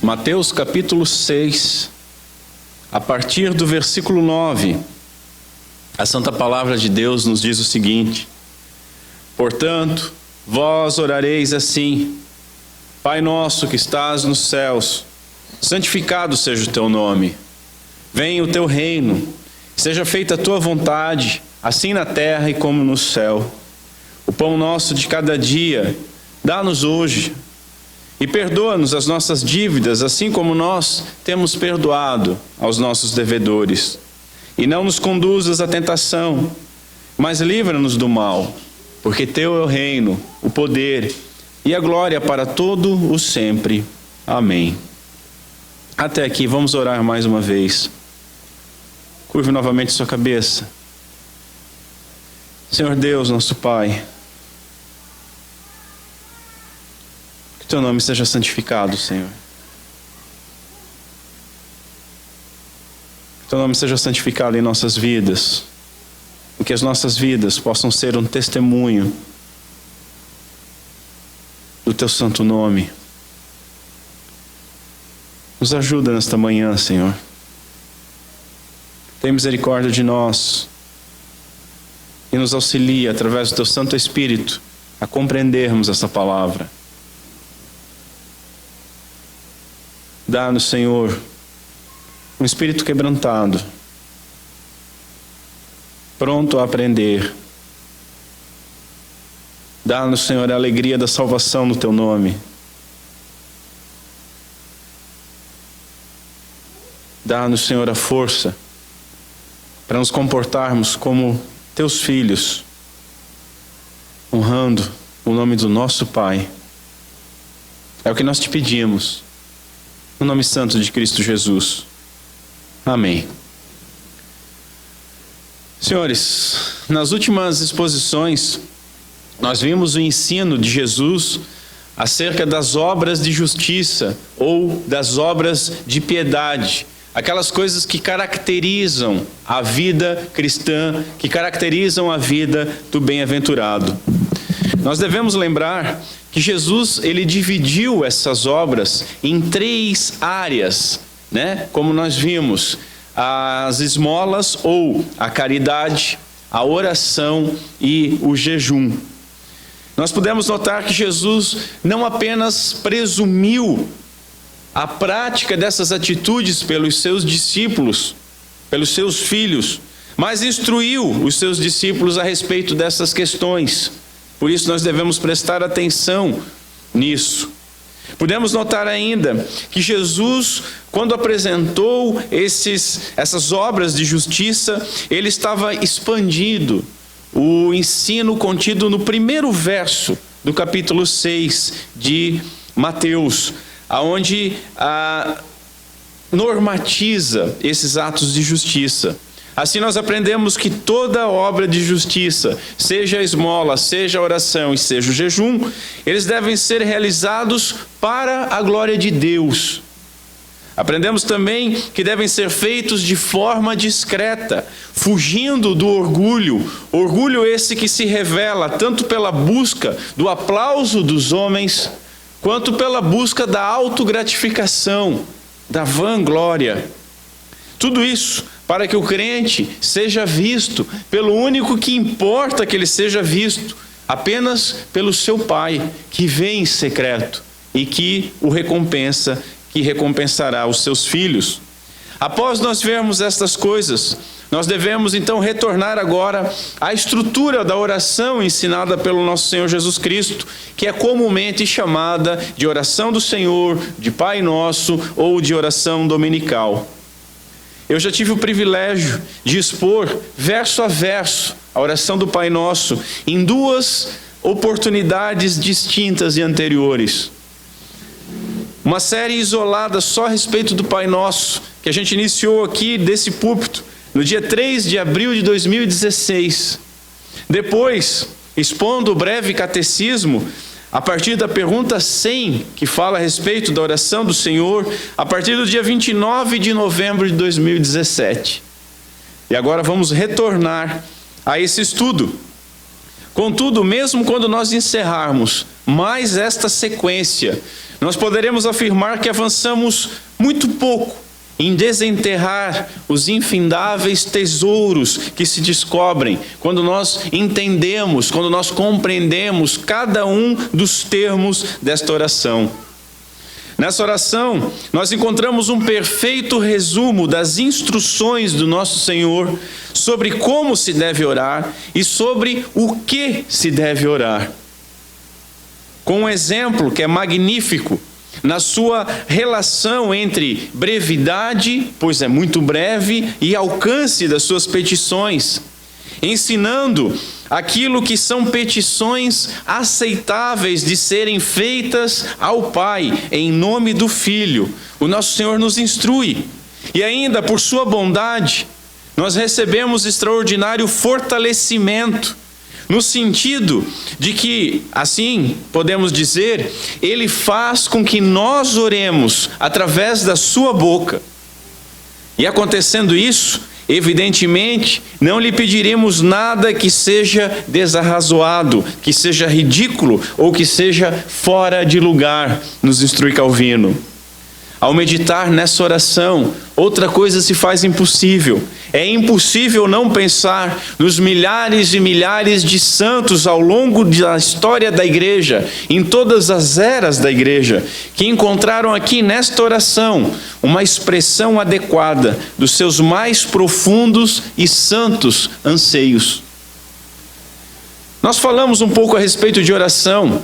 Mateus capítulo 6, a partir do versículo 9, a Santa Palavra de Deus nos diz o seguinte: portanto, vós orareis assim: Pai nosso que estás nos céus, santificado seja o teu nome. Venha o teu reino, seja feita a tua vontade, assim na terra e como no céu. O pão nosso de cada dia, dá-nos hoje. E perdoa-nos as nossas dívidas, assim como nós temos perdoado aos nossos devedores. E não nos conduzas à tentação, mas livra-nos do mal, porque teu é o reino, o poder e a glória para todo o sempre. Amém. Até aqui, vamos orar mais uma vez. Curve novamente sua cabeça. Senhor Deus, nosso Pai, que teu nome seja santificado, Senhor. Que teu nome seja santificado em nossas vidas. E que as nossas vidas possam ser um testemunho do teu santo nome. Nos ajuda nesta manhã, Senhor. Tem misericórdia de nós e nos auxilia através do teu Santo Espírito a compreendermos essa palavra. Dá-nos, Senhor, um espírito quebrantado, pronto a aprender. Dá-nos, Senhor, a alegria da salvação no teu nome. Dá-nos, Senhor, a força para nos comportarmos como teus filhos, honrando o nome do nosso Pai. É o que nós te pedimos, no nome santo de Cristo Jesus. Amém. Senhores, nas últimas exposições, nós vimos o ensino de Jesus acerca das obras de justiça ou das obras de piedade. Aquelas coisas que caracterizam a vida cristã, que caracterizam a vida do bem-aventurado. Nós devemos lembrar que Jesus, ele dividiu essas obras em 3 áreas, né? Como nós vimos, as esmolas ou a caridade, a oração e o jejum. Nós podemos notar que Jesus não apenas presumiu a prática dessas atitudes pelos seus discípulos, pelos seus filhos, mas instruiu os seus discípulos a respeito dessas questões. Por isso nós devemos prestar atenção nisso. Podemos notar ainda que Jesus, quando apresentou essas obras de justiça, ele estava expandindo o ensino contido no primeiro verso do capítulo 6 de Mateus, aonde normatiza esses atos de justiça. Assim nós aprendemos que toda obra de justiça, seja a esmola, seja a oração e seja o jejum, eles devem ser realizados para a glória de Deus. Aprendemos também que devem ser feitos de forma discreta, fugindo do orgulho. Orgulho esse que se revela tanto pela busca do aplauso dos homens, quanto pela busca da autogratificação, da vanglória. Tudo isso para que o crente seja visto pelo único que importa que ele seja visto, apenas pelo seu Pai, que vê em secreto e que o recompensa, que recompensará os seus filhos. Após nós vermos estas coisas, nós devemos então retornar agora à estrutura da oração ensinada pelo nosso Senhor Jesus Cristo, que é comumente chamada de oração do Senhor, de Pai Nosso ou de oração dominical. Eu já tive o privilégio de expor verso a verso a oração do Pai Nosso em 2 oportunidades distintas e anteriores. Uma série isolada só a respeito do Pai Nosso, que a gente iniciou aqui desse púlpito, no dia 3 de abril de 2016. Depois, expondo o breve catecismo, a partir da pergunta 100, que fala a respeito da oração do Senhor, a partir do dia 29 de novembro de 2017. E agora vamos retornar a esse estudo. Contudo, mesmo quando nós encerrarmos mais esta sequência, nós poderemos afirmar que avançamos muito pouco em desenterrar os infindáveis tesouros que se descobrem quando nós entendemos, quando nós compreendemos cada um dos termos desta oração. Nessa oração, nós encontramos um perfeito resumo das instruções do nosso Senhor sobre como se deve orar e sobre o que se deve orar. Com um exemplo que é magnífico, na sua relação entre brevidade, pois é muito breve, e alcance das suas petições, ensinando aquilo que são petições aceitáveis de serem feitas ao Pai, em nome do Filho. O nosso Senhor nos instrui, e ainda por sua bondade, nós recebemos extraordinário fortalecimento, no sentido de que, assim podemos dizer, Ele faz com que nós oremos através da sua boca. E acontecendo isso, evidentemente, não lhe pediremos nada que seja desarrazoado, que seja ridículo ou que seja fora de lugar, nos instrui Calvino. Ao meditar nessa oração, outra coisa se faz impossível. É impossível não pensar nos milhares e milhares de santos ao longo da história da igreja, em todas as eras da igreja, que encontraram aqui nesta oração uma expressão adequada dos seus mais profundos e santos anseios. Nós falamos um pouco a respeito de oração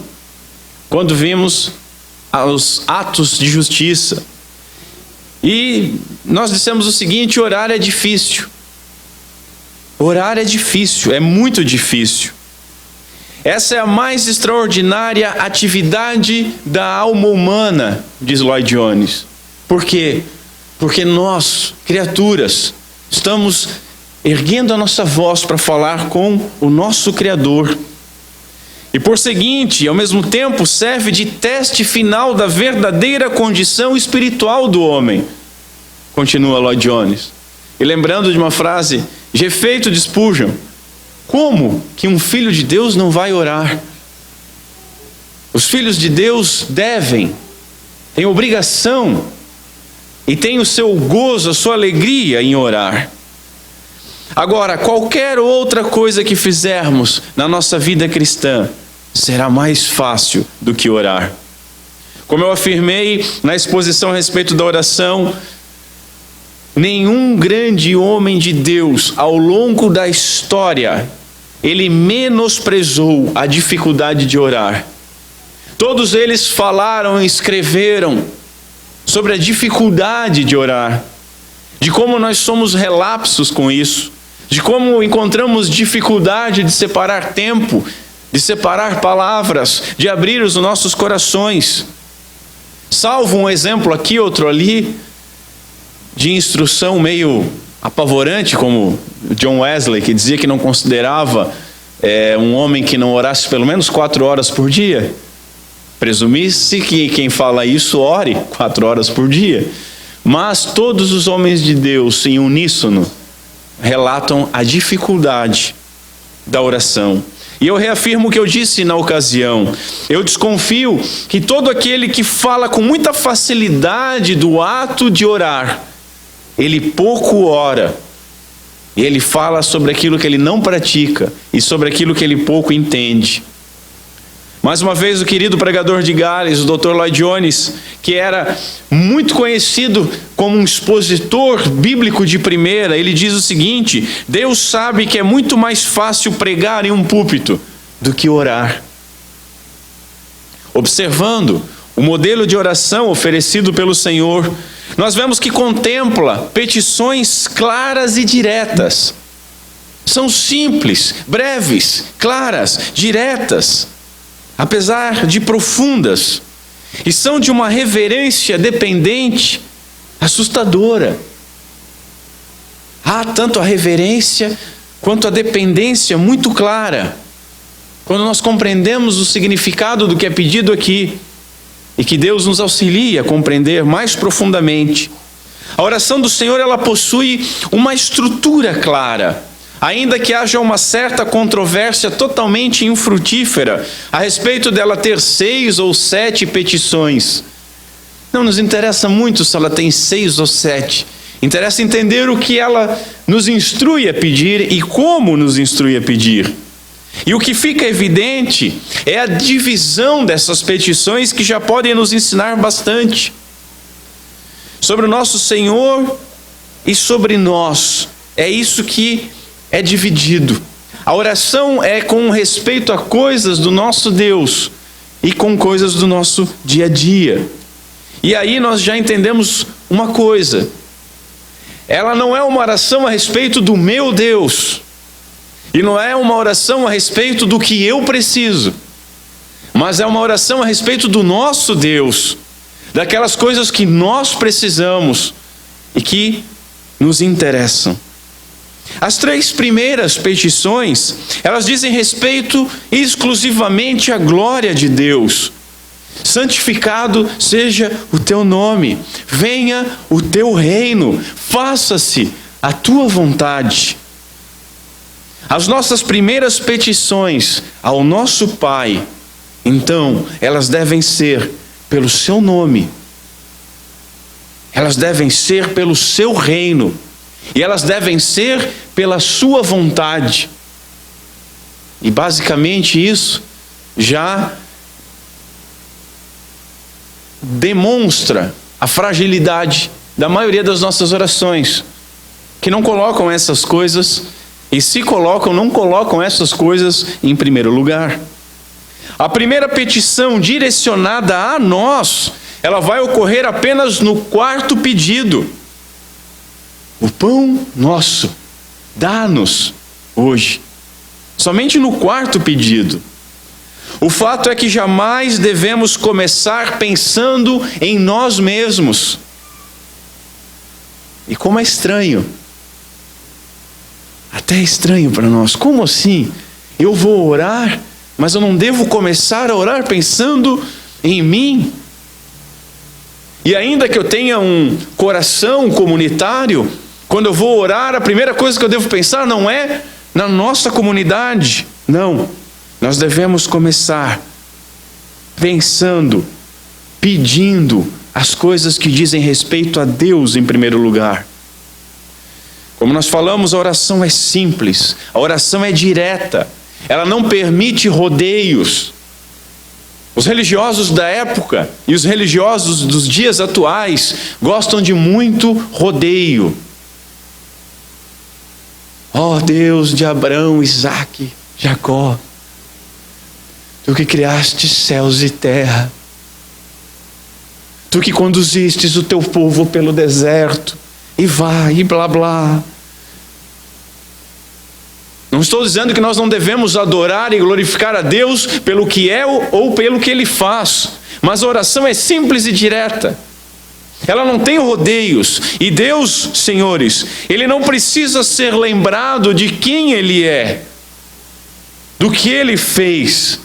quando vimos aos atos de justiça. E nós dissemos o seguinte: orar é difícil. Orar é difícil, é muito difícil. Essa é a mais extraordinária atividade da alma humana, diz Lloyd Jones. Por quê? Porque nós, criaturas, estamos erguendo a nossa voz para falar com o nosso Criador. E por seguinte, ao mesmo tempo, serve de teste final da verdadeira condição espiritual do homem. Continua Lloyd Jones. E lembrando de uma frase de efeito de Spurgeon: como que um filho de Deus não vai orar? Os filhos de Deus têm obrigação e têm o seu gozo, a sua alegria em orar. Agora, qualquer outra coisa que fizermos na nossa vida cristã será mais fácil do que orar. Como eu afirmei na exposição a respeito da oração, nenhum grande homem de Deus ao longo da história, ele menosprezou a dificuldade de orar. Todos eles falaram e escreveram sobre a dificuldade de orar, de como nós somos relapsos com isso, de como encontramos dificuldade de separar tempo, de separar palavras, de abrir os nossos corações. Salvo um exemplo aqui, outro ali, de instrução meio apavorante, como John Wesley, que dizia que não considerava um homem que não orasse pelo menos 4 horas por dia. Presumir-se que quem fala isso ore 4 horas por dia. Mas todos os homens de Deus, em uníssono, relatam a dificuldade da oração. E eu reafirmo o que eu disse na ocasião: eu desconfio que todo aquele que fala com muita facilidade do ato de orar, ele pouco ora, e ele fala sobre aquilo que ele não pratica e sobre aquilo que ele pouco entende. Mais uma vez, o querido pregador de Gales, o Dr. Lloyd Jones, que era muito conhecido como um expositor bíblico de primeira, ele diz o seguinte: Deus sabe que é muito mais fácil pregar em um púlpito do que orar. Observando o modelo de oração oferecido pelo Senhor, nós vemos que contempla petições claras e diretas. São simples, breves, claras, diretas, apesar de profundas, e são de uma reverência dependente assustadora. Há tanto a reverência quanto a dependência muito clara, quando nós compreendemos o significado do que é pedido aqui, e que Deus nos auxilie a compreender mais profundamente. A oração do Senhor, ela possui uma estrutura clara, ainda que haja uma certa controvérsia totalmente infrutífera a respeito dela ter 6 ou 7 petições. Não nos interessa muito se ela tem 6 ou 7. Interessa entender o que ela nos instrui a pedir e como nos instrui a pedir. E o que fica evidente é a divisão dessas petições que já podem nos ensinar bastante sobre o nosso Senhor e sobre nós. É isso que é dividido. A oração é com respeito a coisas do nosso Deus e com coisas do nosso dia a dia. E aí nós já entendemos uma coisa. Ela não é uma oração a respeito do meu Deus. E não é uma oração a respeito do que eu preciso. Mas é uma oração a respeito do nosso Deus. Daquelas coisas que nós precisamos e que nos interessam. As 3 primeiras petições, elas dizem respeito exclusivamente à glória de Deus. Santificado seja o teu nome, venha o teu reino, faça-se a tua vontade. As nossas primeiras petições ao nosso Pai, então, elas devem ser pelo seu nome, elas devem ser pelo seu reino, e elas devem ser pela sua vontade. E basicamente isso já demonstra a fragilidade da maioria das nossas orações, que não colocam essas coisas, e se colocam, não colocam essas coisas em primeiro lugar. A primeira petição direcionada a nós, ela vai ocorrer apenas no 4º pedido. O pão nosso, dá-nos hoje. Somente no 4º pedido. O fato é que jamais devemos começar pensando em nós mesmos. E como é estranho. Até é estranho para nós. Como assim? Eu vou orar, mas eu não devo começar a orar pensando em mim? E ainda que eu tenha um coração comunitário, quando eu vou orar, a primeira coisa que eu devo pensar não é na nossa comunidade. Não. Nós devemos começar pensando, pedindo as coisas que dizem respeito a Deus em primeiro lugar. Como nós falamos, a oração é simples, a oração é direta, ela não permite rodeios. Os religiosos da época e os religiosos dos dias atuais gostam de muito rodeio. Ó Deus de Abraão, Isaque, Jacó, tu que criaste céus e terra, tu que conduzistes o teu povo pelo deserto, e vai, e blá blá. Não estou dizendo que nós não devemos adorar e glorificar a Deus pelo que é ou pelo que Ele faz, mas a oração é simples e direta. Ela não tem rodeios. E Deus, senhores, Ele não precisa ser lembrado de quem Ele é, do que Ele fez.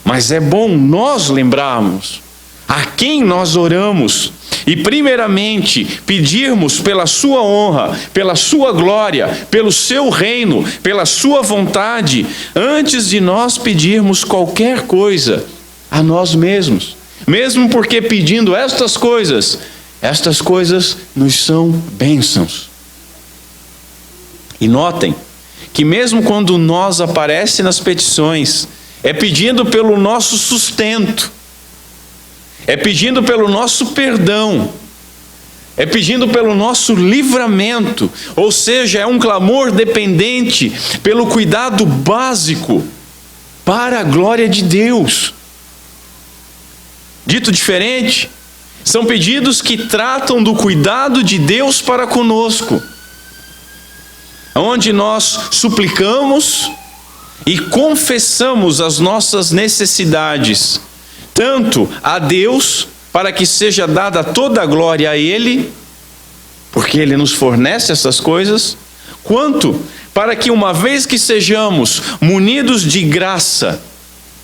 Mas é bom nós lembrarmos a quem nós oramos. E primeiramente pedirmos pela sua honra, pela sua glória, pelo seu reino, pela sua vontade, antes de nós pedirmos qualquer coisa a nós mesmos. Mesmo porque pedindo estas coisas nos são bênçãos. E notem que mesmo quando nós aparece nas petições, é pedindo pelo nosso sustento, é pedindo pelo nosso perdão, é pedindo pelo nosso livramento, ou seja, é um clamor dependente pelo cuidado básico para a glória de Deus. Dito diferente, são pedidos que tratam do cuidado de Deus para conosco, onde nós suplicamos e confessamos as nossas necessidades, tanto a Deus, para que seja dada toda a glória a Ele, porque Ele nos fornece essas coisas, quanto para que, uma vez que sejamos munidos de graça,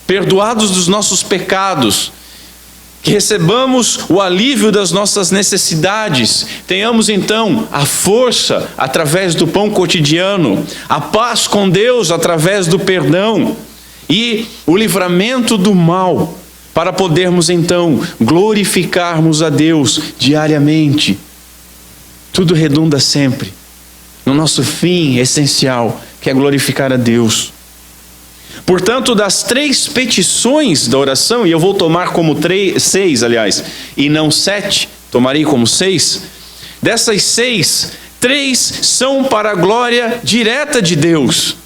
perdoados dos nossos pecados, que recebamos o alívio das nossas necessidades, tenhamos então a força através do pão cotidiano, a paz com Deus através do perdão e o livramento do mal, para podermos então glorificarmos a Deus diariamente. Tudo redunda sempre no nosso fim essencial, que é glorificar a Deus. Portanto, das 3 petições da oração, e eu vou tomar como 6, aliás, e não 7, tomarei como 6. Dessas 6, 3 são para a glória direta de Deus,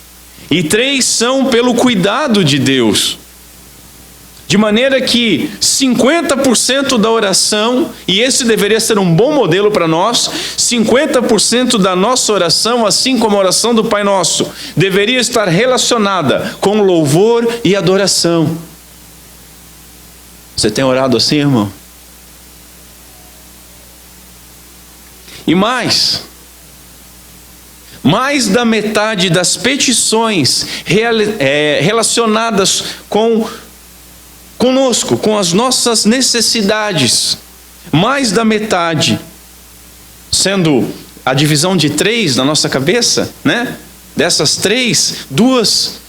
e 3 são pelo cuidado de Deus. De maneira que 50% da oração, e esse deveria ser um bom modelo para nós, 50% da nossa oração, assim como a oração do Pai Nosso, deveria estar relacionada com louvor e adoração. Você tem orado assim, irmão? E mais da metade das petições relacionadas conosco, com as nossas necessidades, mais da metade, sendo a divisão de 3 na nossa cabeça, né? Dessas 3, 2,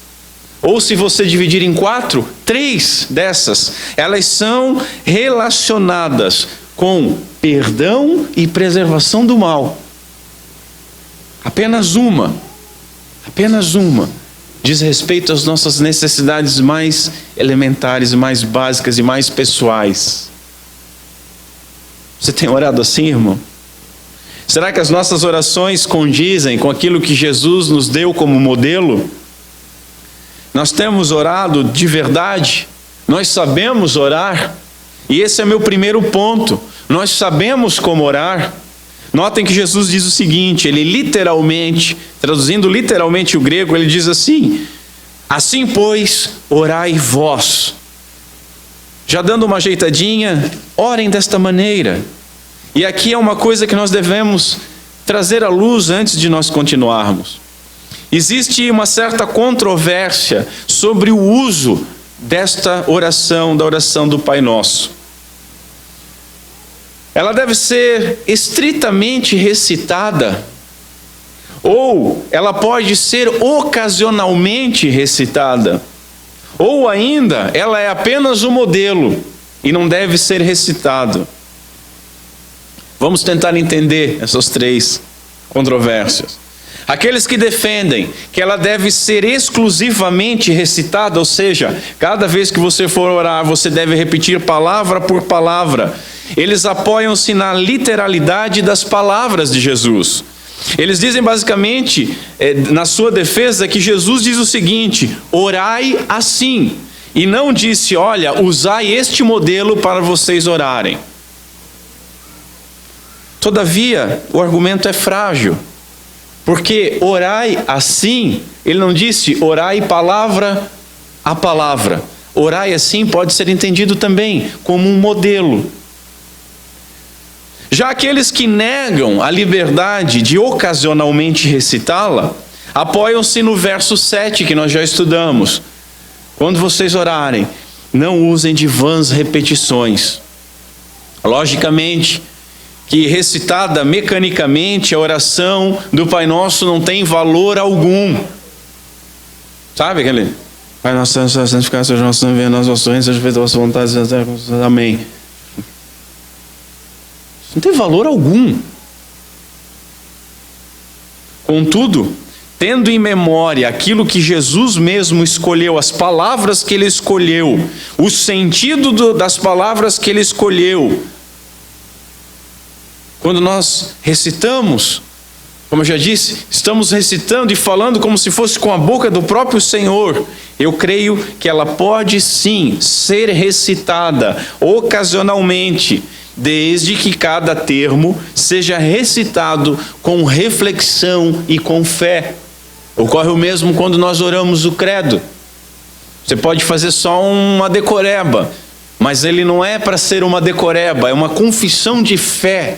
ou se você dividir em 4, 3 dessas, elas são relacionadas com perdão e preservação do mal. Apenas uma diz respeito às nossas necessidades mais elementares, mais básicas e mais pessoais. Você tem orado assim, irmão? Será que as nossas orações condizem com aquilo que Jesus nos deu como modelo? Nós temos orado de verdade? Nós sabemos orar? E esse é meu primeiro ponto. Nós sabemos como orar? Notem que Jesus diz o seguinte, ele literalmente, traduzindo literalmente o grego, ele diz assim: assim, pois, orai vós. Já dando uma ajeitadinha, orem desta maneira. E aqui é uma coisa que nós devemos trazer à luz antes de nós continuarmos. Existe uma certa controvérsia sobre o uso desta oração, da oração do Pai Nosso. Ela deve ser estritamente recitada, ou ela pode ser ocasionalmente recitada, ou ainda ela é apenas um modelo e não deve ser recitado. Vamos tentar entender essas 3 controvérsias. Aqueles que defendem que ela deve ser exclusivamente recitada, ou seja, cada vez que você for orar, você deve repetir palavra por palavra. Eles apoiam-se na literalidade das palavras de Jesus. Eles dizem basicamente, na sua defesa, que Jesus diz o seguinte: orai assim. E não disse, olha, usai este modelo para vocês orarem. Todavia, o argumento é frágil. Porque orai assim, ele não disse orai palavra a palavra. Orai assim pode ser entendido também como um modelo. Já aqueles que negam a liberdade de ocasionalmente recitá-la, apoiam-se no verso 7 que nós já estudamos. Quando vocês orarem, não usem de vãs repetições. Logicamente, que recitada mecanicamente, a oração do Pai Nosso não tem valor algum. Sabe aquele? Pai Nosso, santificado seja o nosso nome, venha a nós, vosso reino, seja feita a vossa vontade, amém. Não tem valor algum. Contudo, tendo em memória aquilo que Jesus mesmo escolheu, as palavras que ele escolheu, o sentido das palavras que ele escolheu, quando nós recitamos, como eu já disse, estamos recitando e falando como se fosse com a boca do próprio Senhor. Eu creio que ela pode sim ser recitada ocasionalmente, desde que cada termo seja recitado com reflexão e com fé. Ocorre o mesmo quando nós oramos o credo. Você pode fazer só uma decoreba, mas ele não é para ser uma decoreba, é uma confissão de fé.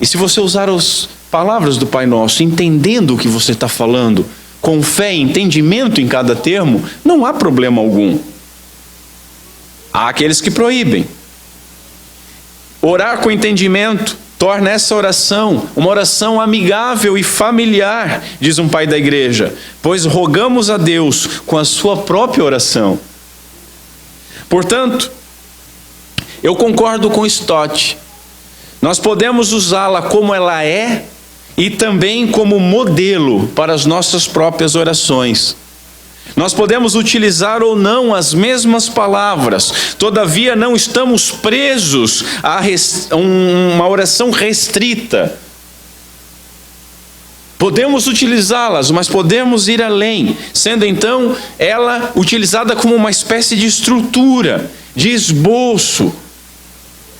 E se você usar as palavras do Pai Nosso, entendendo o que você está falando, com fé e entendimento em cada termo, não há problema algum. Há aqueles que proíbem. Orar com entendimento torna essa oração uma oração amigável e familiar, diz um pai da igreja, pois rogamos a Deus com a sua própria oração. Portanto, eu concordo com Stott. Nós podemos usá-la como ela é e também como modelo para as nossas próprias orações. Nós podemos utilizar ou não as mesmas palavras, todavia não estamos presos a uma oração restrita. Podemos utilizá-las, mas podemos ir além, sendo então ela utilizada como uma espécie de estrutura, de esboço,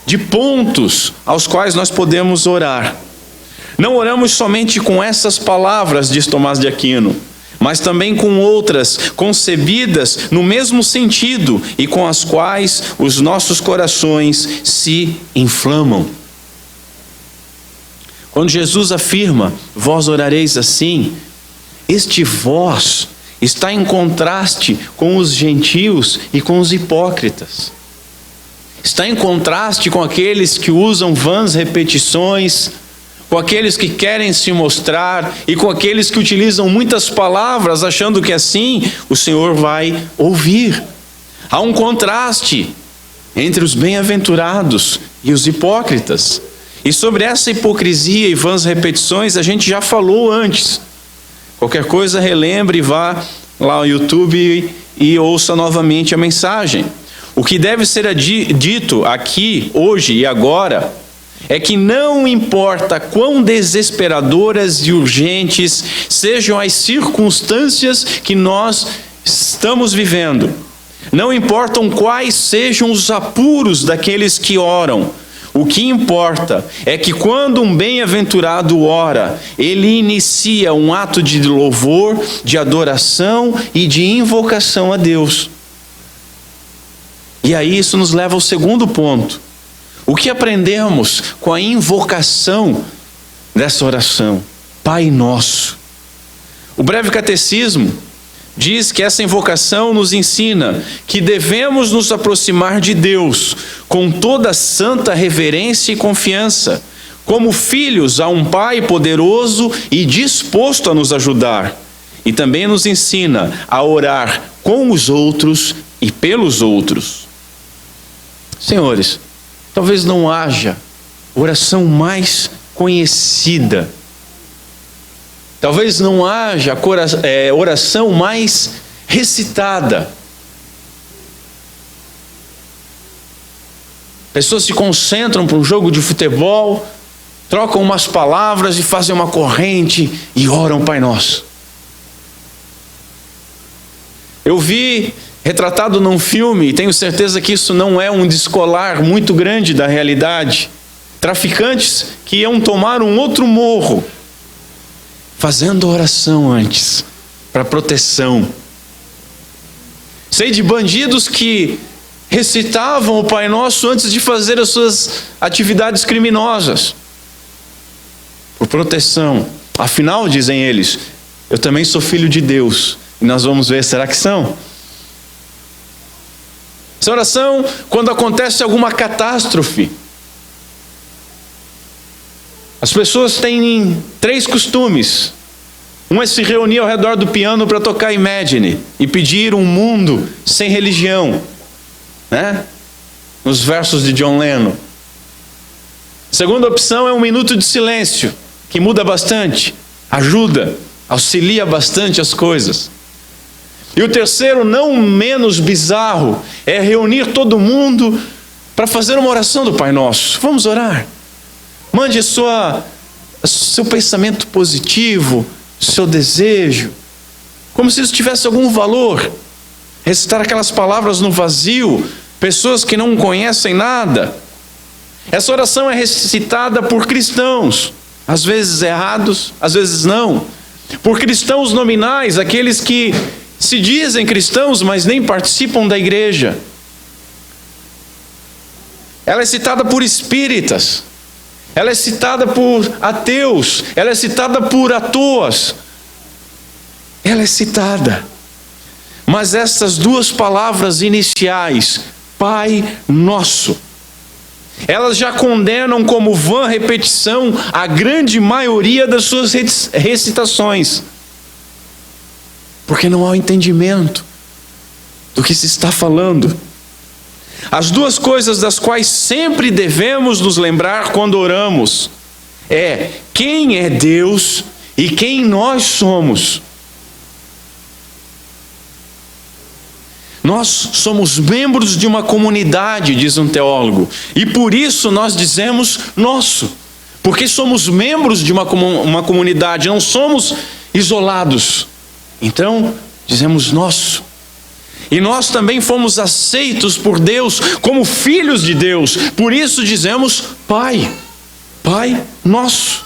de pontos aos quais nós podemos orar. Não oramos somente com essas palavras, diz Tomás de Aquino, mas também com outras concebidas no mesmo sentido e com as quais os nossos corações se inflamam. Quando Jesus afirma, vós orareis assim, este vós está em contraste com os gentios e com os hipócritas. Está em contraste com aqueles que usam vãs repetições, com aqueles que querem se mostrar e com aqueles que utilizam muitas palavras achando que assim o Senhor vai ouvir. Há um contraste entre os bem-aventurados e os hipócritas. E sobre essa hipocrisia e vãs repetições a gente já falou antes. Qualquer coisa relembre, vá lá no YouTube e ouça novamente a mensagem. O que deve ser dito aqui, hoje e agora, é que não importa quão desesperadoras e urgentes sejam as circunstâncias que nós estamos vivendo, não importam quais sejam os apuros daqueles que oram, o que importa é que quando um bem-aventurado ora, ele inicia um ato de louvor, de adoração e de invocação a Deus. E aí isso nos leva ao segundo ponto. O que aprendemos com a invocação dessa oração? Pai Nosso. O breve catecismo diz que essa invocação nos ensina que devemos nos aproximar de Deus com toda santa reverência e confiança, como filhos a um Pai poderoso e disposto a nos ajudar. E também nos ensina a orar com os outros e pelos outros. Senhores, talvez não haja oração mais conhecida. Talvez não haja oração mais recitada. Pessoas se concentram para um jogo de futebol, trocam umas palavras e fazem uma corrente e oram Pai Nosso. Eu vi retratado num filme, e tenho certeza que isso não é um descolar muito grande da realidade, traficantes que iam tomar um outro morro, fazendo oração antes, para proteção. Sei de bandidos que recitavam o Pai Nosso antes de fazer as suas atividades criminosas, por proteção. Afinal, dizem eles, eu também sou filho de Deus. E nós vamos ver, será que são? Essa oração, quando acontece alguma catástrofe, as pessoas têm 3 costumes. Um é se reunir ao redor do piano para tocar Imagine e pedir um mundo sem religião, né? Nos versos de John Lennon. A segunda opção é um minuto de silêncio, que muda bastante, ajuda, auxilia bastante as coisas. E o terceiro, não menos bizarro, é reunir todo mundo para fazer uma oração do Pai Nosso. Vamos orar. Mande seu pensamento positivo, seu desejo, como se isso tivesse algum valor. Recitar aquelas palavras no vazio, pessoas que não conhecem nada. Essa oração é recitada por cristãos, às vezes errados, às vezes não. Por cristãos nominais, aqueles que se dizem cristãos, mas nem participam da igreja. Ela é citada por espíritas. Ela é citada por ateus. Ela é citada por atôas. Ela é citada. Mas essas 2 palavras iniciais, Pai Nosso, elas já condenam como vã repetição a grande maioria das suas recitações. Porque não há o entendimento do que se está falando. As duas coisas das quais sempre devemos nos lembrar quando oramos é quem é Deus e quem nós somos. Nós somos membros de uma comunidade, diz um teólogo, e por isso nós dizemos nosso, porque somos membros de uma comunidade, não somos isolados. Então, dizemos nosso. E nós também fomos aceitos por Deus como filhos de Deus, por isso dizemos Pai, Pai nosso.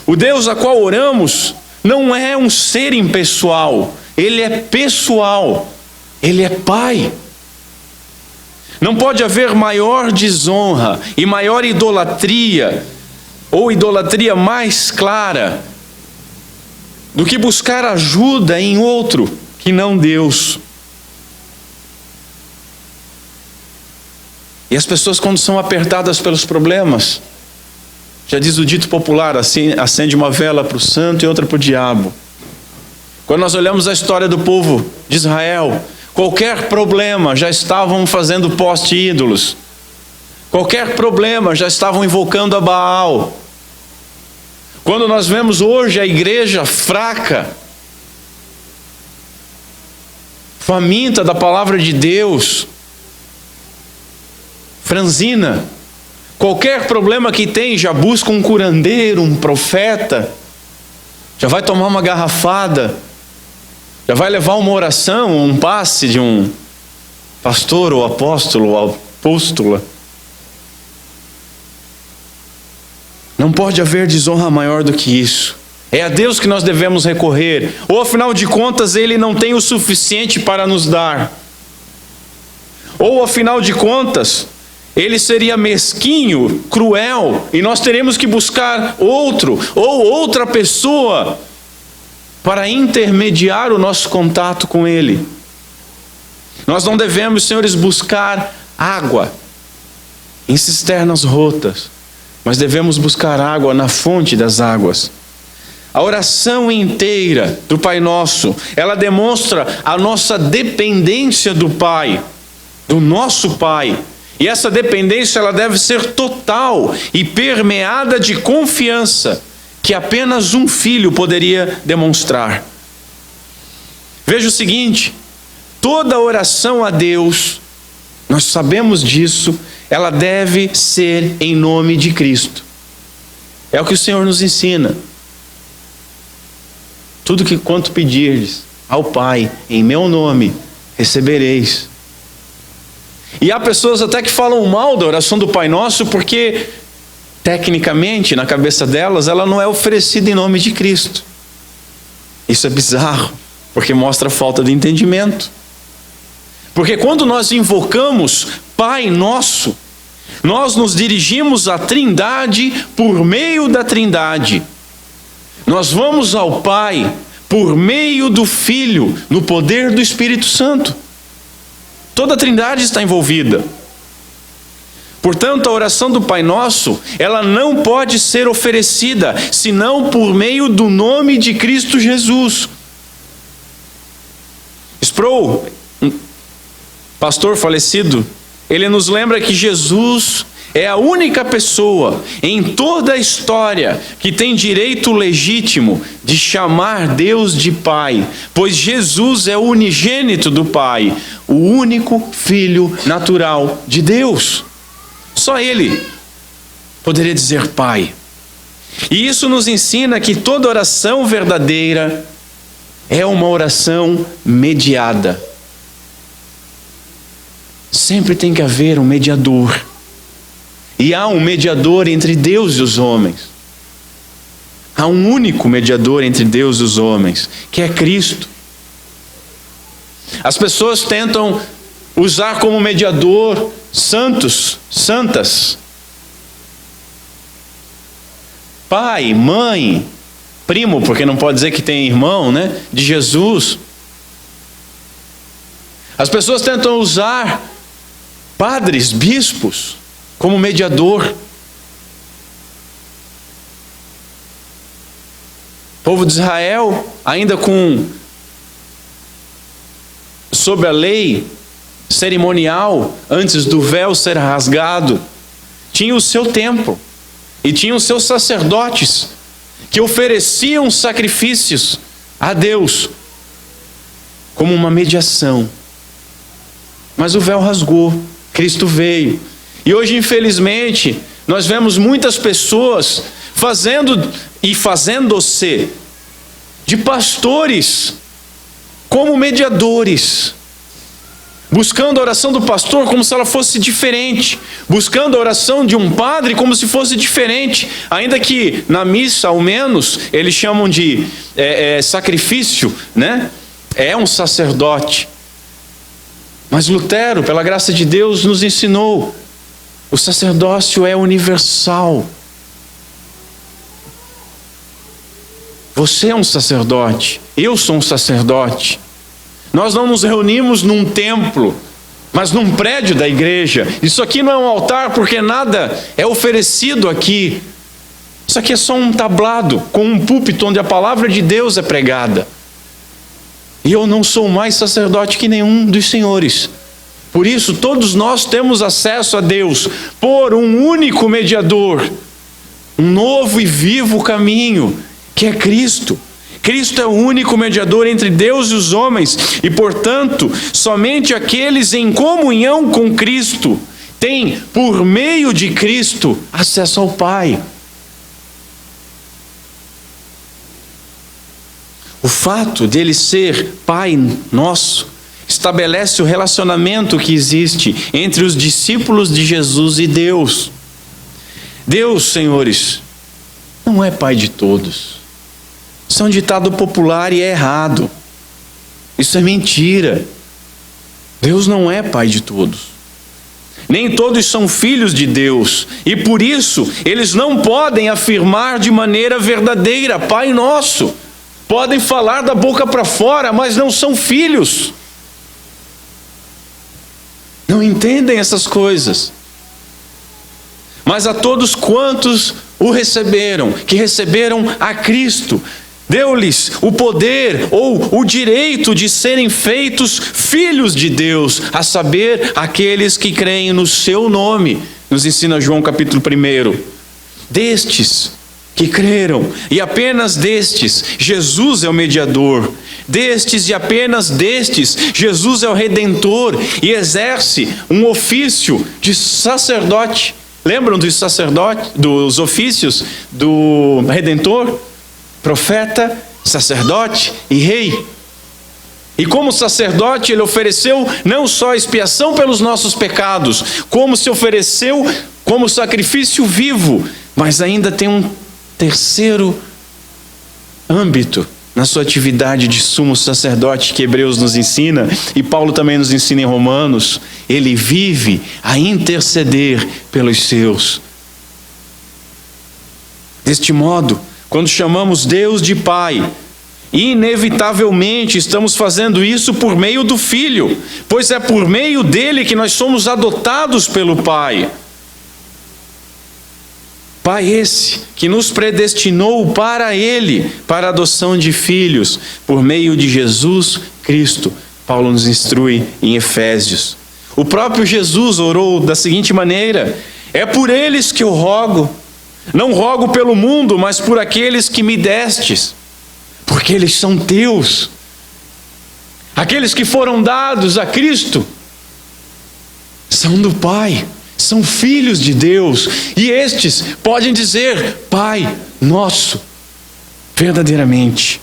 O Deus a qual oramos não é um ser impessoal, Ele é pessoal. Ele é Pai. Não pode haver maior desonra e maior idolatria, ou idolatria mais clara, do que buscar ajuda em outro que não Deus. E as pessoas, quando são apertadas pelos problemas, já diz o dito popular, assim, acende uma vela para o santo e outra para o diabo. Quando nós olhamos a história do povo de Israel, qualquer problema já estavam fazendo poste ídolos. Qualquer problema já estavam invocando a Baal. Quando nós vemos hoje a igreja fraca, faminta da palavra de Deus, franzina, qualquer problema que tem já busca um curandeiro, um profeta, já vai tomar uma garrafada, já vai levar uma oração, um passe de um pastor ou apóstolo ou apóstola. Não pode haver desonra maior do que isso. É a Deus que nós devemos recorrer, ou afinal de contas Ele não tem o suficiente para nos dar, ou afinal de contas Ele seria mesquinho, cruel, e nós teremos que buscar outro ou outra pessoa para intermediar o nosso contato com Ele. Nós não devemos, senhores, buscar água em cisternas rotas, mas devemos buscar água na fonte das águas. A oração inteira do Pai Nosso, ela demonstra a nossa dependência do Pai, do nosso Pai. E essa dependência, ela deve ser total e permeada de confiança, que apenas um filho poderia demonstrar. Veja o seguinte, toda oração a Deus, nós sabemos disso, ela deve ser em nome de Cristo. É o que o Senhor nos ensina. Tudo que quanto pedirdes ao Pai, em meu nome, recebereis. E há pessoas até que falam mal da oração do Pai Nosso, porque tecnicamente, na cabeça delas, ela não é oferecida em nome de Cristo. Isso é bizarro, porque mostra falta de entendimento. Porque quando nós invocamos Pai Nosso, nós nos dirigimos à Trindade por meio da Trindade. Nós vamos ao Pai por meio do Filho, no poder do Espírito Santo. Toda a Trindade está envolvida. Portanto, a oração do Pai Nosso, ela não pode ser oferecida, senão por meio do nome de Cristo Jesus. Sproul, um pastor falecido, ele nos lembra que Jesus é a única pessoa em toda a história que tem direito legítimo de chamar Deus de Pai, pois Jesus é o unigênito do Pai, o único Filho natural de Deus. Só Ele poderia dizer Pai. E isso nos ensina que toda oração verdadeira é uma oração mediada. Sempre tem que haver um mediador. E há um mediador entre Deus e os homens. Há um único mediador entre Deus e os homens, que é Cristo. As pessoas tentam usar como mediador santos, santas. Pai, mãe, primo, porque não pode dizer que tem irmão, né? De Jesus. As pessoas tentam usar padres, bispos, como mediador. O povo de Israel, ainda sob a lei cerimonial, antes do véu ser rasgado, tinha o seu templo e tinha os seus sacerdotes que ofereciam sacrifícios a Deus como uma mediação. Mas o véu rasgou, Cristo veio. E hoje, infelizmente, nós vemos muitas pessoas fazendo-se de pastores como mediadores, buscando a oração do pastor como se ela fosse diferente, buscando a oração de um padre como se fosse diferente, ainda que na missa, ao menos, eles chamam de sacrifício, né? É um sacerdote. Mas Lutero, pela graça de Deus, nos ensinou: o sacerdócio é universal. Você é um sacerdote, eu sou um sacerdote. Nós não nos reunimos num templo, mas num prédio da igreja. Isso aqui não é um altar porque nada é oferecido aqui. Isso aqui é só um tablado com um púlpito onde a palavra de Deus é pregada. E eu não sou mais sacerdote que nenhum dos senhores. Por isso, todos nós temos acesso a Deus por um único mediador, um novo e vivo caminho, que é Cristo. Cristo é o único mediador entre Deus e os homens, e, portanto, somente aqueles em comunhão com Cristo têm, por meio de Cristo, acesso ao Pai. O fato dele ser Pai nosso estabelece o relacionamento que existe entre os discípulos de Jesus e Deus. Deus, senhores, não é Pai de todos. Isso é um ditado popular e é errado. Isso é mentira. Deus não é Pai de todos. Nem todos são filhos de Deus. E por isso, eles não podem afirmar de maneira verdadeira: Pai nosso. Podem falar da boca para fora, mas não são filhos. Não entendem essas coisas. Mas a todos quantos o receberam, que receberam a Cristo, deu-lhes o poder ou o direito de serem feitos filhos de Deus, a saber, aqueles que creem no seu nome, nos ensina João capítulo 1. Destes que creram, e apenas destes, Jesus é o mediador. Destes e apenas destes, Jesus é o Redentor e exerce um ofício de sacerdote. Lembram dos sacerdotes, dos ofícios do Redentor? Profeta, sacerdote e rei. E como sacerdote, ele ofereceu não só expiação pelos nossos pecados, como se ofereceu como sacrifício vivo, mas ainda tem um terceiro âmbito na sua atividade de sumo sacerdote que Hebreus nos ensina, e Paulo também nos ensina em Romanos. Ele vive a interceder pelos seus. Deste modo, quando chamamos Deus de Pai, inevitavelmente estamos fazendo isso por meio do Filho, pois é por meio dele que nós somos adotados pelo Pai. Pai esse que nos predestinou para Ele, para a adoção de filhos, por meio de Jesus Cristo. Paulo nos instrui em Efésios. O próprio Jesus orou da seguinte maneira: é por eles que eu rogo, não rogo pelo mundo, mas por aqueles que me destes, porque eles são teus. Aqueles que foram dados a Cristo são do Pai. São filhos de Deus, e estes podem dizer: Pai nosso, verdadeiramente.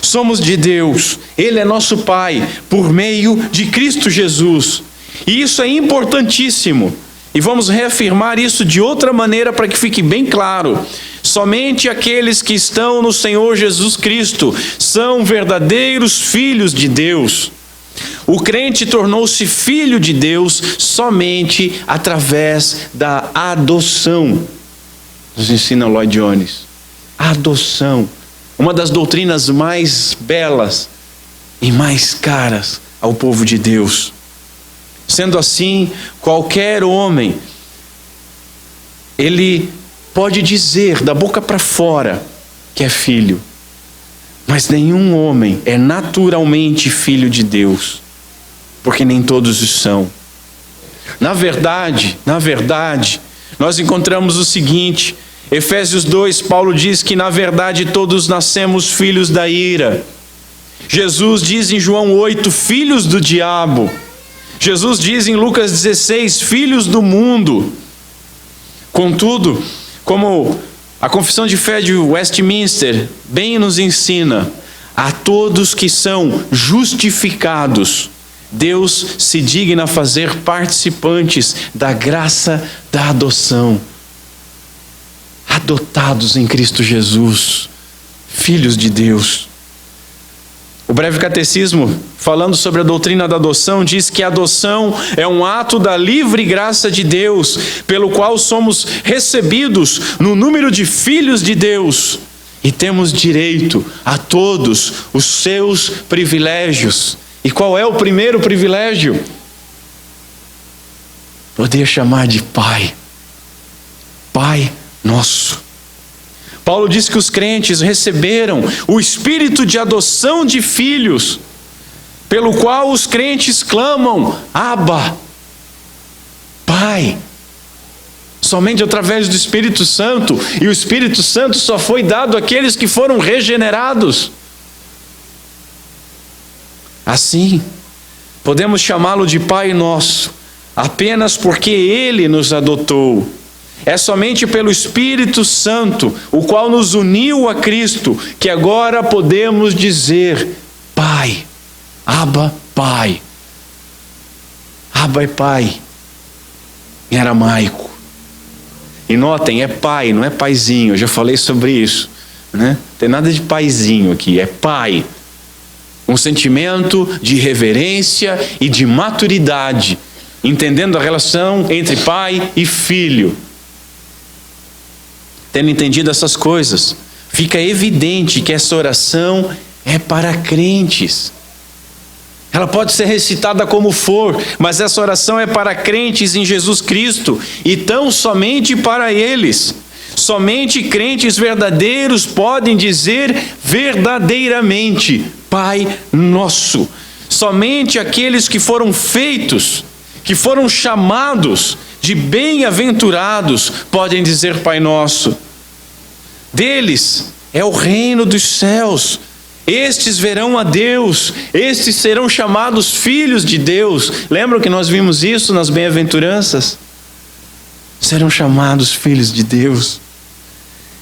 Somos de Deus, Ele é nosso Pai, por meio de Cristo Jesus. E isso é importantíssimo, e vamos reafirmar isso de outra maneira para que fique bem claro. Somente aqueles que estão no Senhor Jesus Cristo são verdadeiros filhos de Deus. O crente tornou-se filho de Deus somente através da adoção. Nos ensina Lloyd Jones. A adoção, uma das doutrinas mais belas e mais caras ao povo de Deus. Sendo assim, qualquer homem, ele pode dizer da boca para fora que é filho, mas nenhum homem é naturalmente filho de Deus. porque nem todos o são. Na verdade, nós encontramos o seguinte: Efésios 2, Paulo diz que na verdade todos nascemos filhos da ira. Jesus diz em João 8, filhos do diabo. Jesus diz em Lucas 16, filhos do mundo. Contudo, como a Confissão de Fé de Westminster bem nos ensina, a todos que são justificados, Deus se digna a fazer participantes da graça da adoção. Adotados em Cristo Jesus, filhos de Deus. O breve catecismo, falando sobre a doutrina da adoção, diz que a adoção é um ato da livre graça de Deus, pelo qual somos recebidos no número de filhos de Deus e temos direito a todos os seus privilégios. E qual é o primeiro privilégio? Poder chamar de Pai. Pai nosso. Paulo diz que os crentes receberam o espírito de adoção de filhos, pelo qual os crentes clamam, Abba, Pai. Somente através do Espírito Santo, e o Espírito Santo só foi dado àqueles que foram regenerados. Assim, podemos chamá-lo de Pai nosso, apenas porque Ele nos adotou. É somente pelo Espírito Santo, o qual nos uniu a Cristo, que agora podemos dizer, Pai, Abba, Pai. Abba é Pai, em aramaico. E notem, é Pai, não é paizinho, eu já falei sobre isso, né? Não tem nada de paizinho aqui, é Pai. Um sentimento de reverência e de maturidade, entendendo a relação entre pai e filho. Tendo entendido essas coisas, fica evidente que essa oração é para crentes. Ela pode ser recitada como for, mas essa oração é para crentes em Jesus Cristo e tão somente para eles. Somente crentes verdadeiros podem dizer verdadeiramente, Pai nosso. Somente aqueles que foram feitos, que foram chamados de bem-aventurados, podem dizer Pai nosso. Deles é o reino dos céus. Estes verão a Deus, estes serão chamados filhos de Deus. Lembram que nós vimos isso nas bem-aventuranças? Serão chamados filhos de Deus.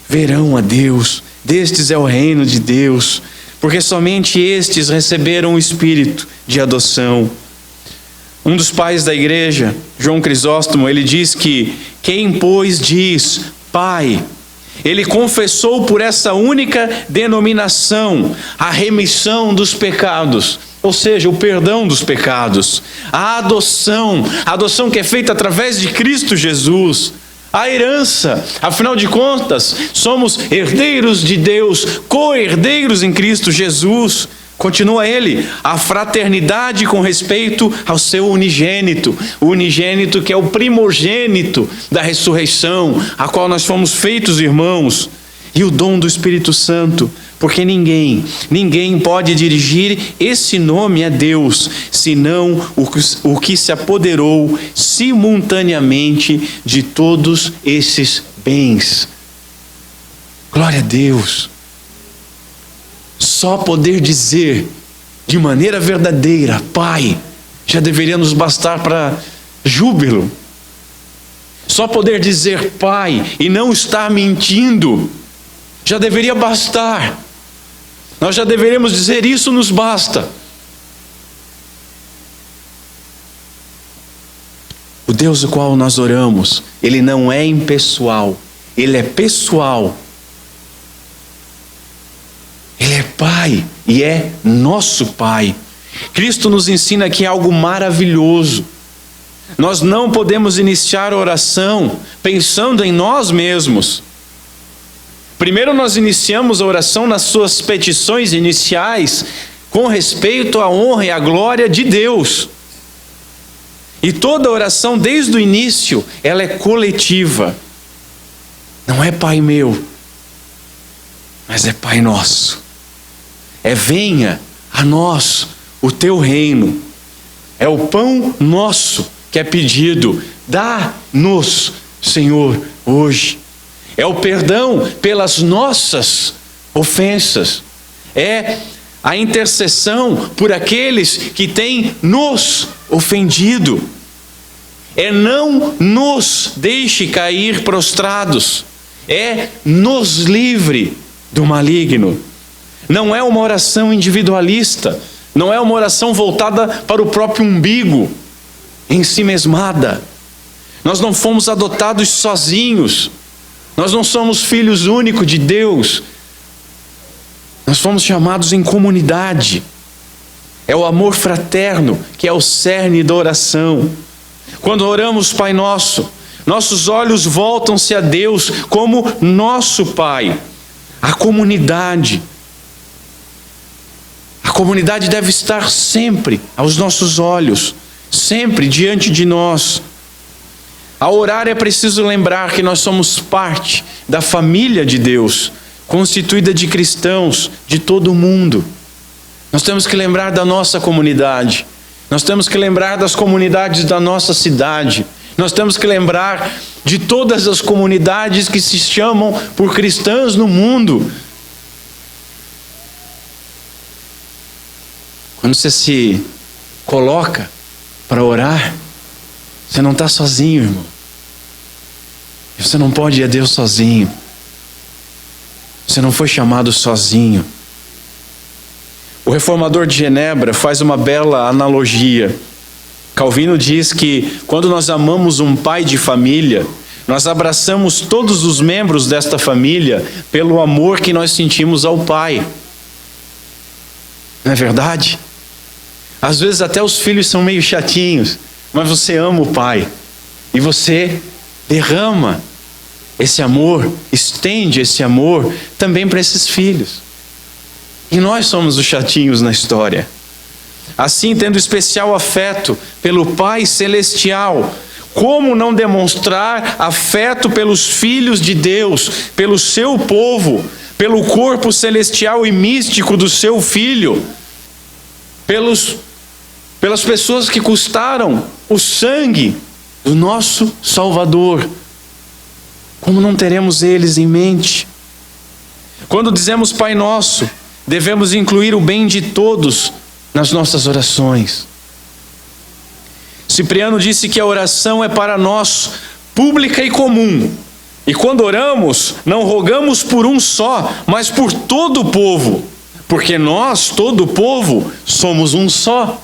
Verão a Deus, destes é o reino de Deus, porque somente estes receberam o Espírito de adoção. Um dos pais da igreja, João Crisóstomo, ele diz que quem, pois, diz Pai, ele confessou por essa única denominação a remissão dos pecados, ou seja, o perdão dos pecados, a adoção que é feita através de Cristo Jesus, a herança, afinal de contas, somos herdeiros de Deus, co-herdeiros em Cristo Jesus. Continua ele, a fraternidade com respeito ao seu unigênito, o unigênito que é o primogênito da ressurreição, a qual nós fomos feitos irmãos, e o dom do Espírito Santo, porque ninguém pode dirigir esse nome a Deus, senão o que se apoderou simultaneamente de todos esses bens. Glória a Deus! Só poder dizer de maneira verdadeira, Pai, já deveria nos bastar para júbilo. Só poder dizer Pai e não estar mentindo, já deveria bastar. Nós já deveríamos dizer isso nos basta. O Deus o qual nós oramos, Ele não é impessoal, Ele é pessoal. Ele é Pai e é nosso Pai. Cristo nos ensina aqui algo maravilhoso. Nós não podemos iniciar a oração pensando em nós mesmos. Primeiro nós iniciamos a oração nas suas petições iniciais com respeito à honra e à glória de Deus. E toda oração desde o início, ela é coletiva. Não é Pai meu, mas é Pai nosso. É venha a nós o teu reino. É o pão nosso que é pedido. Dá-nos, Senhor, hoje. É o perdão pelas nossas ofensas. É a intercessão por aqueles que têm nos ofendido. É não nos deixe cair prostrados. É nos livre do maligno. Não é uma oração individualista. Não é uma oração voltada para o próprio umbigo, em si mesmada. Nós não fomos adotados sozinhos. Nós não somos filhos únicos de Deus. Nós fomos chamados em comunidade. É o amor fraterno que é o cerne da oração. Quando oramos Pai Nosso, nossos olhos voltam-se a Deus como nosso Pai. A comunidade deve estar sempre aos nossos olhos, sempre diante de nós. Ao orar é preciso lembrar que nós somos parte da família de Deus, constituída de cristãos de todo o mundo. Nós temos que lembrar da nossa comunidade. Nós temos que lembrar das comunidades da nossa cidade. Nós temos que lembrar de todas as comunidades que se chamam por cristãs no mundo. Quando você se coloca para orar, você não está sozinho, irmão. Você não pode ir a Deus sozinho. Você não foi chamado sozinho. O reformador de Genebra faz uma bela analogia. Calvino diz que quando nós amamos um pai de família, nós abraçamos todos os membros desta família pelo amor que nós sentimos ao pai. Não é verdade? Às vezes até os filhos são meio chatinhos, mas você ama o pai. E você derrama esse amor, estende esse amor também para esses filhos. E nós somos os chatinhos na história. Assim, tendo especial afeto pelo Pai Celestial, como não demonstrar afeto pelos filhos de Deus, pelo seu povo, pelo corpo celestial e místico do seu Filho, pelas pessoas que custaram o sangue do nosso Salvador? Como não teremos eles em mente? Quando dizemos Pai Nosso, devemos incluir o bem de todos nas nossas orações. Cipriano disse que a oração é para nós pública e comum. E quando oramos, não rogamos por um só, mas por todo o povo. Porque nós, todo o povo, somos um só.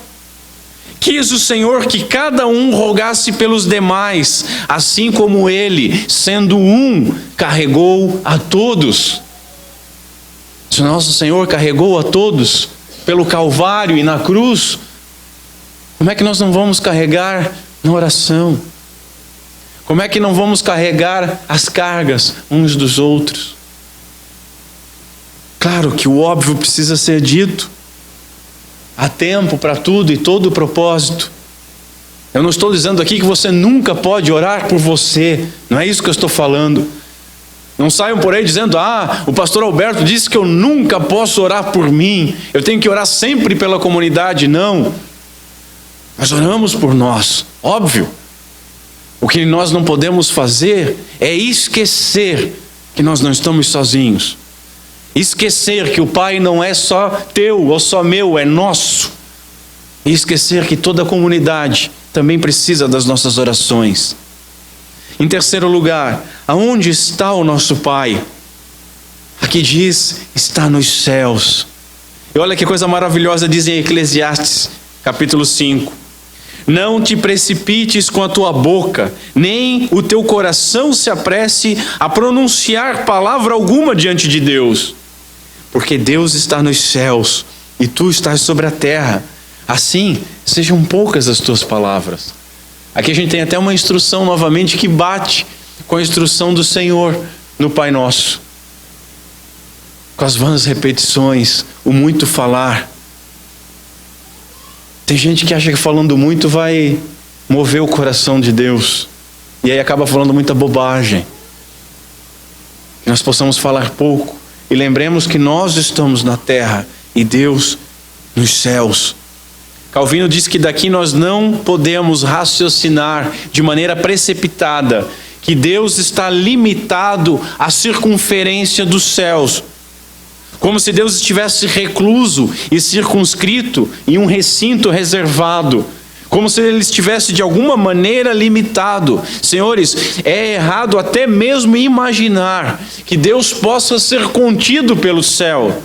Quis o Senhor que cada um rogasse pelos demais, assim como Ele, sendo um, carregou a todos. Se nosso Senhor carregou a todos pelo Calvário e na cruz, como é que nós não vamos carregar na oração? Como é que não vamos carregar as cargas uns dos outros? Claro que o óbvio precisa ser dito. Há tempo para tudo e todo o propósito. Eu não estou dizendo aqui que você nunca pode orar por você. Não é isso que eu estou falando. Não saiam por aí dizendo, o pastor Alberto disse que eu nunca posso orar por mim. Eu tenho que orar sempre pela comunidade. Não. Nós oramos por nós, óbvio. O que nós não podemos fazer é esquecer que nós não estamos sozinhos. Esquecer que o Pai não é só teu ou só meu, é nosso. E esquecer que toda a comunidade também precisa das nossas orações. Em terceiro lugar, aonde está o nosso Pai? Aqui diz, está nos céus. E olha que coisa maravilhosa diz em Eclesiastes, capítulo 5. Não te precipites com a tua boca, nem o teu coração se apresse a pronunciar palavra alguma diante de Deus. Porque Deus está nos céus e tu estás sobre a terra. Assim, sejam poucas as tuas palavras. Aqui a gente tem até uma instrução novamente que bate com a instrução do Senhor no Pai Nosso. Com as vãs repetições, o muito falar. Tem gente que acha que falando muito vai mover o coração de Deus. E aí acaba falando muita bobagem. Que nós possamos falar pouco. E lembremos que nós estamos na terra e Deus nos céus. Calvino diz que daqui nós não podemos raciocinar de maneira precipitada que Deus está limitado à circunferência dos céus, como se Deus estivesse recluso e circunscrito em um recinto reservado, como se ele estivesse de alguma maneira limitado. Senhores, é errado até mesmo imaginar que Deus possa ser contido pelo céu,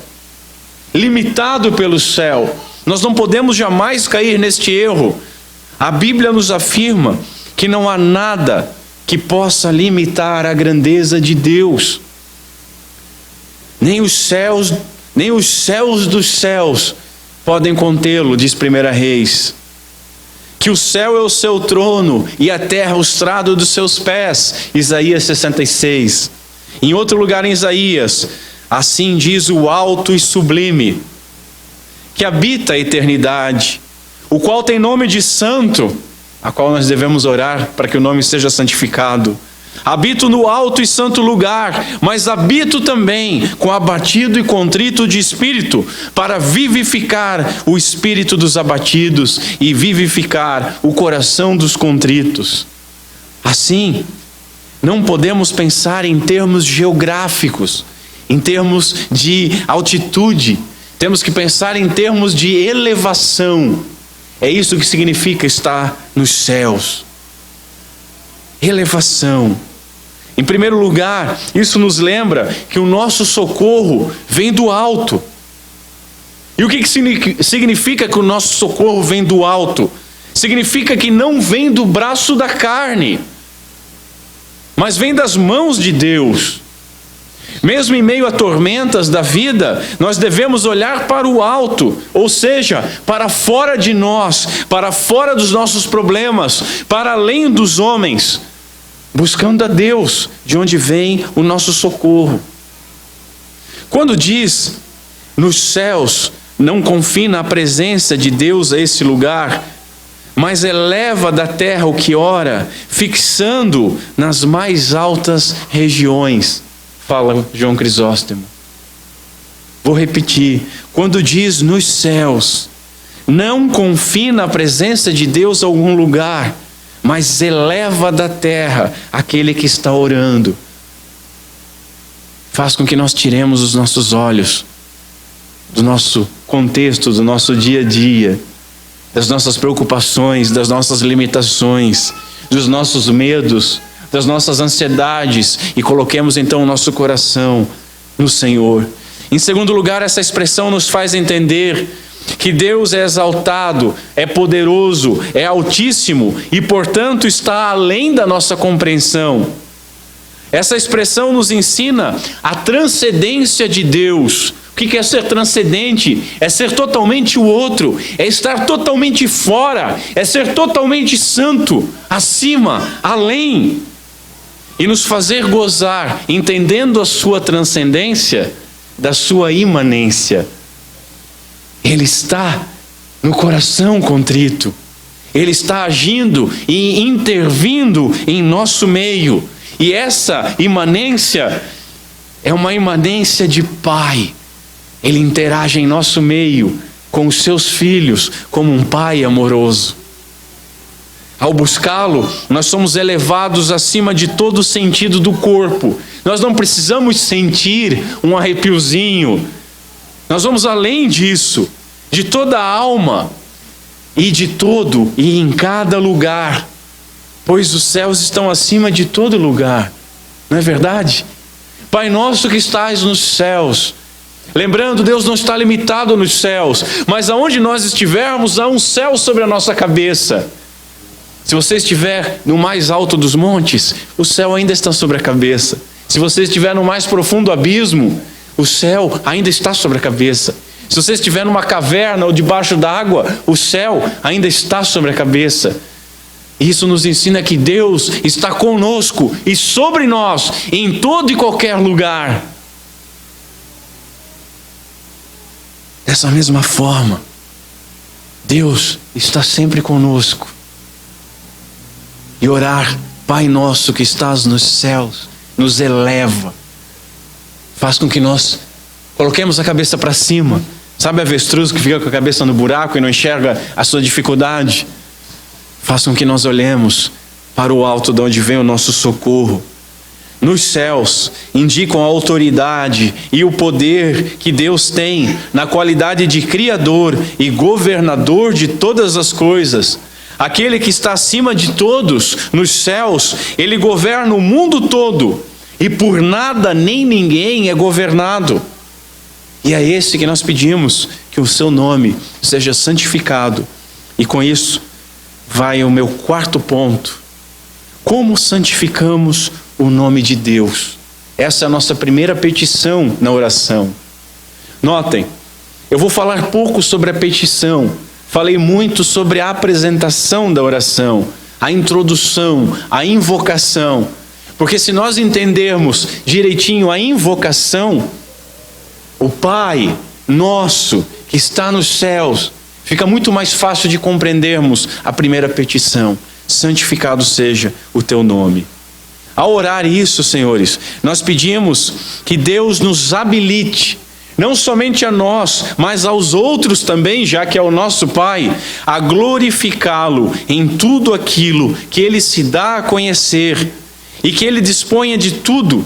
limitado pelo céu. Nós não podemos jamais cair neste erro. A Bíblia nos afirma que não há nada que possa limitar a grandeza de Deus. Nem os céus dos céus podem contê-lo, diz 1 Reis. Que o céu é o seu trono e a terra o estrado dos seus pés, Isaías 66. Em outro lugar em Isaías, assim diz o alto e sublime, que habita a eternidade, o qual tem nome de santo, a qual nós devemos orar para que o nome seja santificado. Habito no alto e santo lugar, mas habito também com abatido e contrito de espírito, para vivificar o espírito dos abatidos e vivificar o coração dos contritos. Assim, não podemos pensar em termos geográficos, em termos de altitude. Temos que pensar em termos de elevação. É isso que significa estar nos céus. Elevação. Em primeiro lugar, isso nos lembra que o nosso socorro vem do alto. E o que significa que o nosso socorro vem do alto? Significa que não vem do braço da carne, mas vem das mãos de Deus. Mesmo em meio a tormentas da vida, nós devemos olhar para o alto, ou seja, para fora de nós, para fora dos nossos problemas, para além dos homens, buscando a Deus, de onde vem o nosso socorro. Quando diz nos céus, não confina a presença de Deus a esse lugar, mas eleva da terra o que ora, fixando nas mais altas regiões, fala João Crisóstomo. Vou repetir, quando diz nos céus, não confina a presença de Deus a algum lugar, mas eleva da terra aquele que está orando. Faz com que nós tiremos os nossos olhos do nosso contexto, do nosso dia a dia, das nossas preocupações, das nossas limitações, dos nossos medos, das nossas ansiedades, e coloquemos então o nosso coração no Senhor. Em segundo lugar, essa expressão nos faz entender que Deus é exaltado, é poderoso, é altíssimo e, portanto, está além da nossa compreensão. Essa expressão nos ensina a transcendência de Deus. O que é ser transcendente? É ser totalmente o outro, é estar totalmente fora, é ser totalmente santo, acima, além. E nos fazer gozar, entendendo a sua transcendência, da sua imanência. Ele está no coração contrito. Ele está agindo e intervindo em nosso meio. E essa imanência é uma imanência de Pai. Ele interage em nosso meio com os seus filhos como um Pai amoroso. Ao buscá-lo, nós somos elevados acima de todo o sentido do corpo. Nós não precisamos sentir um arrepiozinho. Nós vamos além disso, de toda a alma e de todo e em cada lugar, pois os céus estão acima de todo lugar. Não é verdade? Pai nosso que estás nos céus. Lembrando, Deus não está limitado nos céus, mas aonde nós estivermos, há um céu sobre a nossa cabeça. Se você estiver no mais alto dos montes, o céu ainda está sobre a cabeça. Se você estiver no mais profundo abismo, o céu ainda está sobre a cabeça. Se você estiver numa caverna ou debaixo d'água, o céu ainda está sobre a cabeça. Isso nos ensina que Deus está conosco e sobre nós, em todo e qualquer lugar. Dessa mesma forma, Deus está sempre conosco. E orar, Pai nosso que estás nos céus, nos eleva. Faz com que nós coloquemos a cabeça para cima, Sabe avestruz que fica com a cabeça no buraco e não enxerga a sua dificuldade? Faça com que nós olhemos para o alto, de onde vem o nosso socorro. Nos céus indicam a autoridade e o poder que Deus tem na qualidade de Criador e governador de todas as coisas. Aquele que está acima de todos nos céus, Ele governa o mundo todo e por nada nem ninguém é governado. E é esse que nós pedimos, que o seu nome seja santificado. E com isso vai o meu quarto ponto. Como santificamos o nome de Deus? Essa é a nossa primeira petição na oração. Notem, eu vou falar pouco sobre a petição. Falei muito sobre a apresentação da oração, a introdução, a invocação. Porque se nós entendermos direitinho a invocação, o Pai nosso que está nos céus, fica muito mais fácil de compreendermos a primeira petição: santificado seja o teu nome. Ao orar isso, senhores, nós pedimos que Deus nos habilite, não somente a nós, mas aos outros também, já que é o nosso Pai, a glorificá-lo em tudo aquilo que Ele se dá a conhecer e que Ele disponha de tudo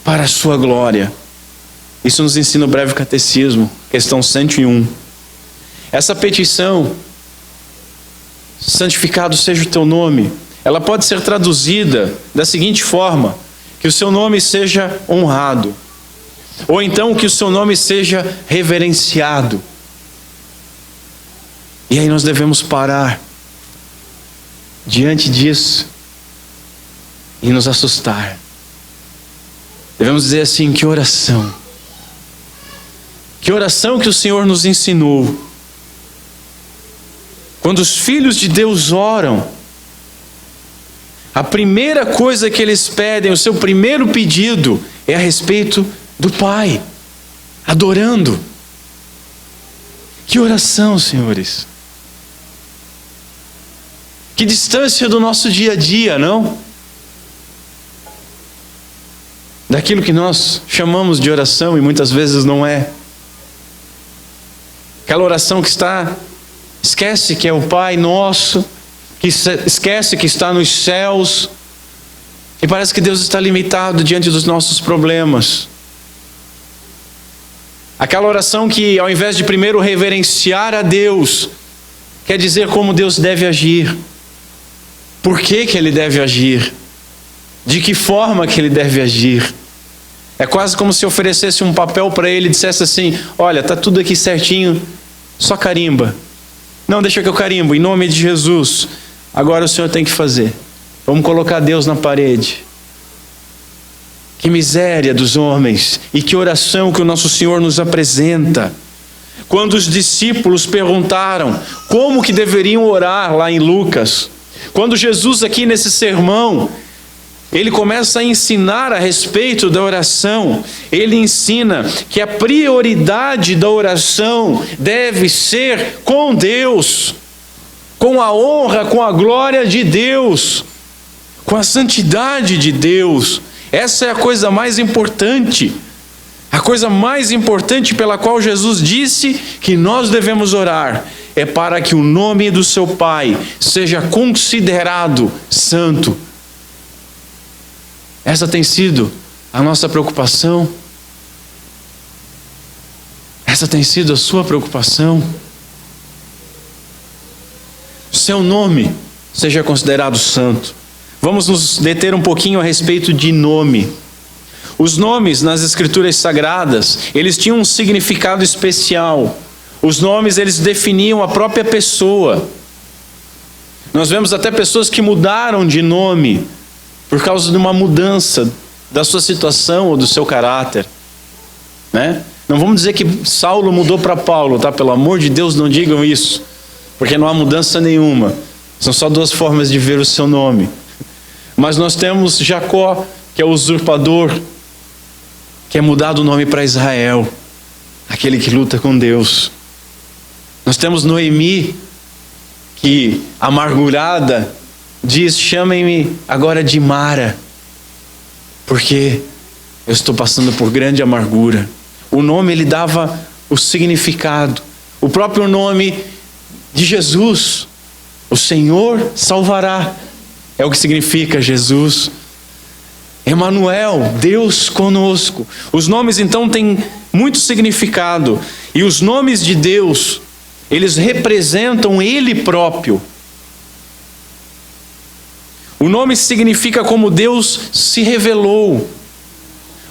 para a sua glória. Isso nos ensina o breve catecismo, questão 101. Essa petição, santificado seja o teu nome, ela pode ser traduzida da seguinte forma: que o seu nome seja honrado, ou então que o seu nome seja reverenciado. E aí nós devemos parar diante disso e nos assustar. Devemos dizer assim: que oração! Que oração que o Senhor nos ensinou. Quando os filhos de Deus oram, a primeira coisa que eles pedem, o seu primeiro pedido, é a respeito do Pai, adorando. Que oração, senhores! Que distância do nosso dia a dia, não? Daquilo que nós chamamos de oração e muitas vezes não é. Aquela oração que esquece que é o Pai nosso, que esquece que está nos céus, e parece que Deus está limitado diante dos nossos problemas. Aquela oração que, ao invés de primeiro reverenciar a Deus, quer dizer como Deus deve agir, por que Ele deve agir, de que forma que Ele deve agir. É quase como se oferecesse um papel para Ele e dissesse assim: olha, está tudo aqui certinho, só carimba. Não, deixa que eu carimbo, em nome de Jesus. Agora o Senhor tem que fazer. Vamos colocar Deus na parede. Que miséria dos homens, e que oração que o nosso Senhor nos apresenta. Quando os discípulos perguntaram como que deveriam orar lá em Lucas, quando Jesus aqui nesse sermão, Ele começa a ensinar a respeito da oração. Ele ensina que a prioridade da oração deve ser com Deus, com a honra, com a glória de Deus, com a santidade de Deus. Essa é a coisa mais importante. A coisa mais importante pela qual Jesus disse que nós devemos orar é para que o nome do seu Pai seja considerado santo. Essa tem sido a nossa preocupação? Essa tem sido a sua preocupação? Seu nome seja considerado santo. Vamos nos deter um pouquinho a respeito de nome. Os nomes nas Escrituras Sagradas, eles tinham um significado especial. Os nomes, eles definiam a própria pessoa. Nós vemos até pessoas que mudaram de nome por causa de uma mudança da sua situação ou do seu caráter, né? Não vamos dizer que Saulo mudou para Paulo, tá? Pelo amor de Deus, não digam isso, porque não há mudança nenhuma. São só duas formas de ver o seu nome. Mas nós temos Jacó, que é o usurpador, que é mudado o nome para Israel, aquele que luta com Deus. Nós temos Noemi, que amargurada diz: chamem-me agora de Mara, porque eu estou passando por grande amargura. O nome ele dava o significado. O próprio nome de Jesus, o Senhor salvará, é o que significa Jesus. Emanuel, Deus conosco. Os nomes então têm muito significado. E os nomes de Deus, eles representam Ele próprio. O nome significa como Deus se revelou.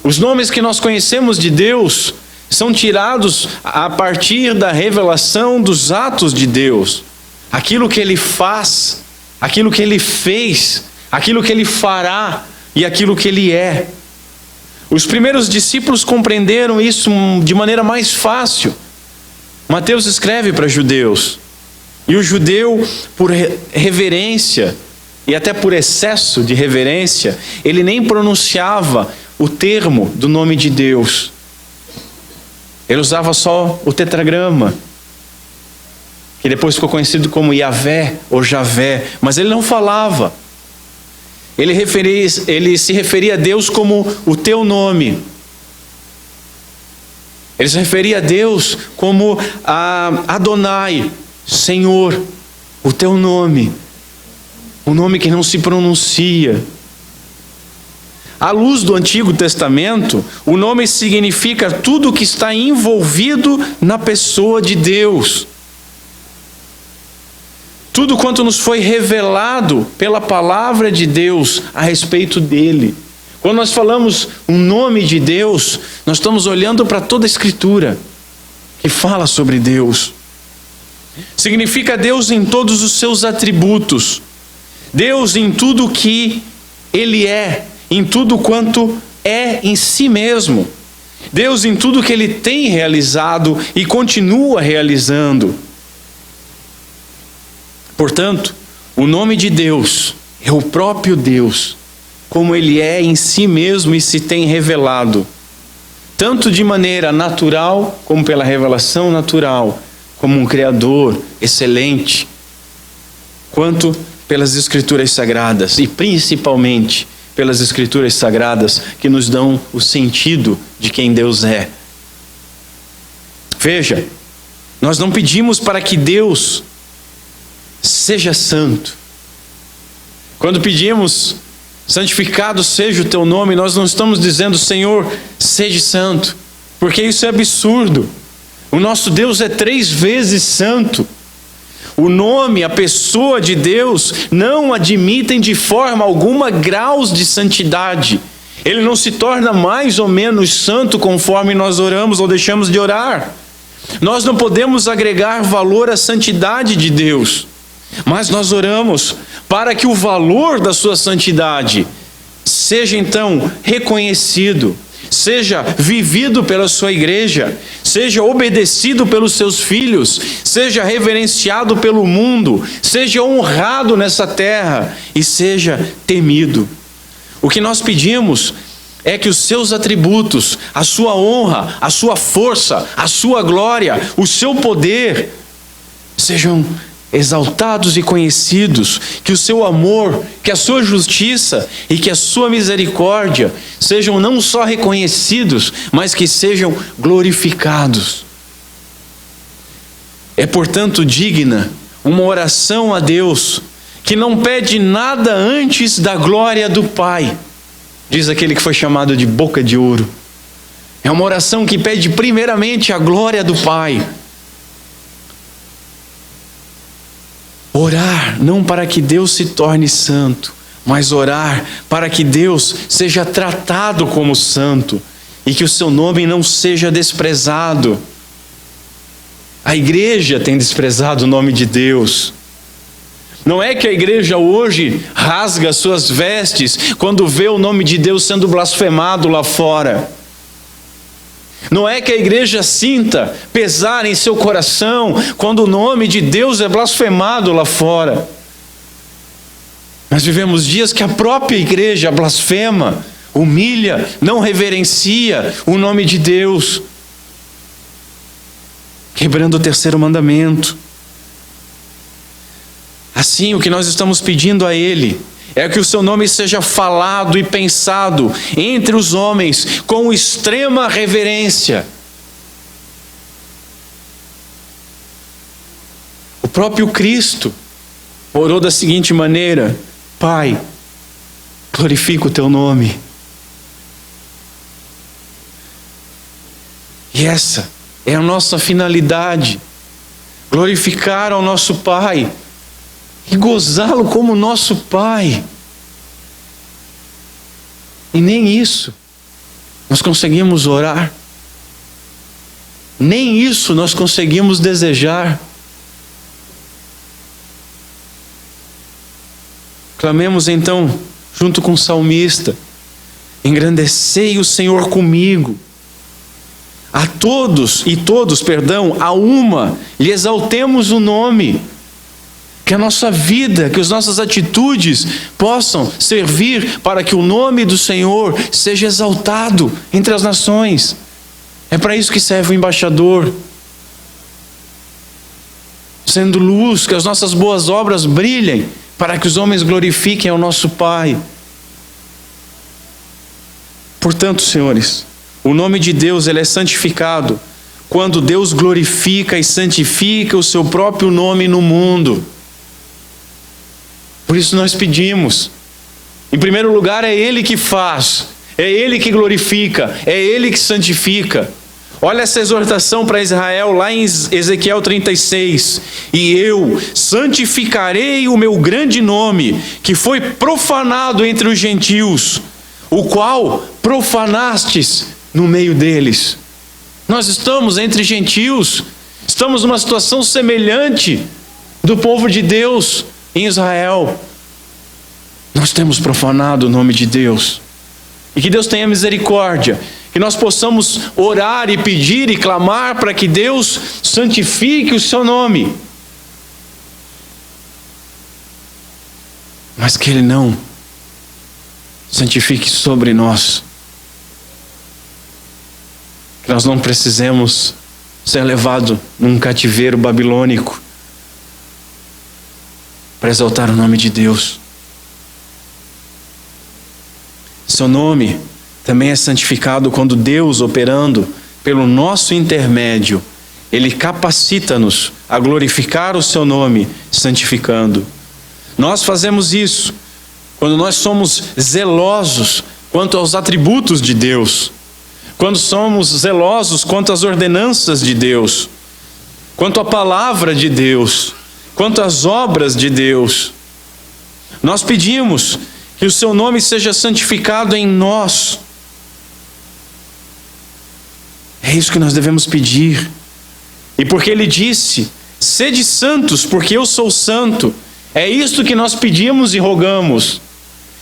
Os nomes que nós conhecemos de Deus são tirados a partir da revelação dos atos de Deus. Aquilo que Ele faz, aquilo que Ele fez, aquilo que Ele fará e aquilo que Ele é. Os primeiros discípulos compreenderam isso de maneira mais fácil. Mateus escreve para judeus. E o judeu, por reverência e até por excesso de reverência, ele nem pronunciava o termo do nome de Deus. Ele usava só o tetragrama, que depois ficou conhecido como Yahvé ou Javé, mas ele não falava. Ele se referia a Deus como o teu nome. Ele se referia a Deus como a Adonai, Senhor, o teu nome. Um nome que não se pronuncia. À luz do Antigo Testamento, o nome significa tudo que está envolvido na pessoa de Deus. Tudo quanto nos foi revelado pela palavra de Deus a respeito dele. Quando nós falamos o nome de Deus, nós estamos olhando para toda a Escritura que fala sobre Deus. Significa Deus em todos os seus atributos. Deus em tudo que Ele é, em tudo quanto é em si mesmo. Deus em tudo que Ele tem realizado e continua realizando. Portanto, o nome de Deus é o próprio Deus, como Ele é em si mesmo e se tem revelado, tanto de maneira natural, como pela revelação natural, como um Criador excelente, quanto pelas Escrituras Sagradas, e principalmente pelas Escrituras Sagradas, que nos dão o sentido de quem Deus é. Veja, nós não pedimos para que Deus seja santo. Quando pedimos, santificado seja o teu nome, nós não estamos dizendo, Senhor, seja santo, porque isso é absurdo. O nosso Deus é 3 vezes santo. O nome, a pessoa de Deus, não admitem de forma alguma graus de santidade. Ele não se torna mais ou menos santo conforme nós oramos ou deixamos de orar. Nós não podemos agregar valor à santidade de Deus. Mas nós oramos para que o valor da sua santidade seja então reconhecido, seja vivido pela sua igreja, seja obedecido pelos seus filhos, seja reverenciado pelo mundo, seja honrado nessa terra e seja temido. O que nós pedimos é que os seus atributos, a sua honra, a sua força, a sua glória, o seu poder sejam exaltados e conhecidos, que o seu amor, que a sua justiça e que a sua misericórdia sejam não só reconhecidos, mas que sejam glorificados. É, portanto, digna uma oração a Deus que não pede nada antes da glória do Pai, diz aquele que foi chamado de boca de ouro. É uma oração que pede primeiramente a glória do Pai. Orar não para que Deus se torne santo, mas orar para que Deus seja tratado como santo e que o seu nome não seja desprezado. A igreja tem desprezado o nome de Deus. Não é que a igreja hoje rasga suas vestes quando vê o nome de Deus sendo blasfemado lá fora. Não é que a igreja sinta pesar em seu coração quando o nome de Deus é blasfemado lá fora. Nós vivemos dias que a própria igreja blasfema, humilha, não reverencia o nome de Deus, quebrando o 3º mandamento. Assim, o que nós estamos pedindo a Ele é que o seu nome seja falado e pensado entre os homens com extrema reverência. próprio Cristo orou da seguinte maneira: Pai, glorifica o teu nome. E essa é a nossa finalidade: glorificar ao nosso Pai e gozá-lo como nosso Pai. E nem isso nós conseguimos orar, nem isso nós conseguimos desejar. Clamemos então, junto com o salmista: engrandecei o Senhor comigo. A todos, a uma, lhe exaltemos o nome. Que a nossa vida, que as nossas atitudes possam servir para que o nome do Senhor seja exaltado entre as nações. É para isso que serve o embaixador. Sendo luz, que as nossas boas obras brilhem, para que os homens glorifiquem ao nosso Pai. Portanto, senhores, o nome de Deus ele é santificado quando Deus glorifica e santifica o seu próprio nome no mundo. Por isso nós pedimos, em primeiro lugar, é Ele que faz, é Ele que glorifica, é Ele que santifica. Olha essa exortação para Israel lá em Ezequiel 36. E eu santificarei o meu grande nome, que foi profanado entre os gentios, o qual profanastes no meio deles. Nós estamos entre gentios, estamos numa situação semelhante do povo de Deus em Israel. Nós temos profanado o nome de Deus. E que Deus tenha misericórdia, que nós possamos orar e pedir e clamar para que Deus santifique o seu nome, mas que Ele não santifique sobre nós, que nós não precisemos ser levados num cativeiro babilônico para exaltar o nome de Deus. Seu nome também é santificado quando Deus, operando pelo nosso intermédio, Ele capacita-nos a glorificar o seu nome, santificando. Nós fazemos isso quando nós somos zelosos quanto aos atributos de Deus, quando somos zelosos quanto às ordenanças de Deus, quanto à palavra de Deus, quanto às obras de Deus. Nós pedimos que o seu nome seja santificado em nós. É isso que nós devemos pedir. E porque Ele disse: sede santos, porque eu sou santo. É isto que nós pedimos e rogamos.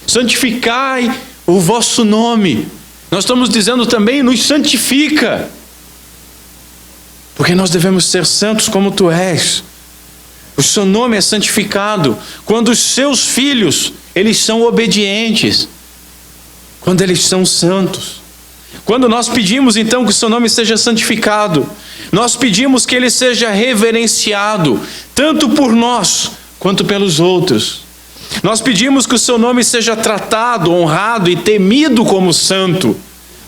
Santificai o vosso nome. Nós estamos dizendo também: nos santifica. Porque nós devemos ser santos como tu és. O seu nome é santificado quando os seus filhos, eles são obedientes, quando eles são santos. Quando nós pedimos então que o seu nome seja santificado, nós pedimos que ele seja reverenciado, tanto por nós quanto pelos outros. Nós pedimos que o seu nome seja tratado, honrado e temido como santo,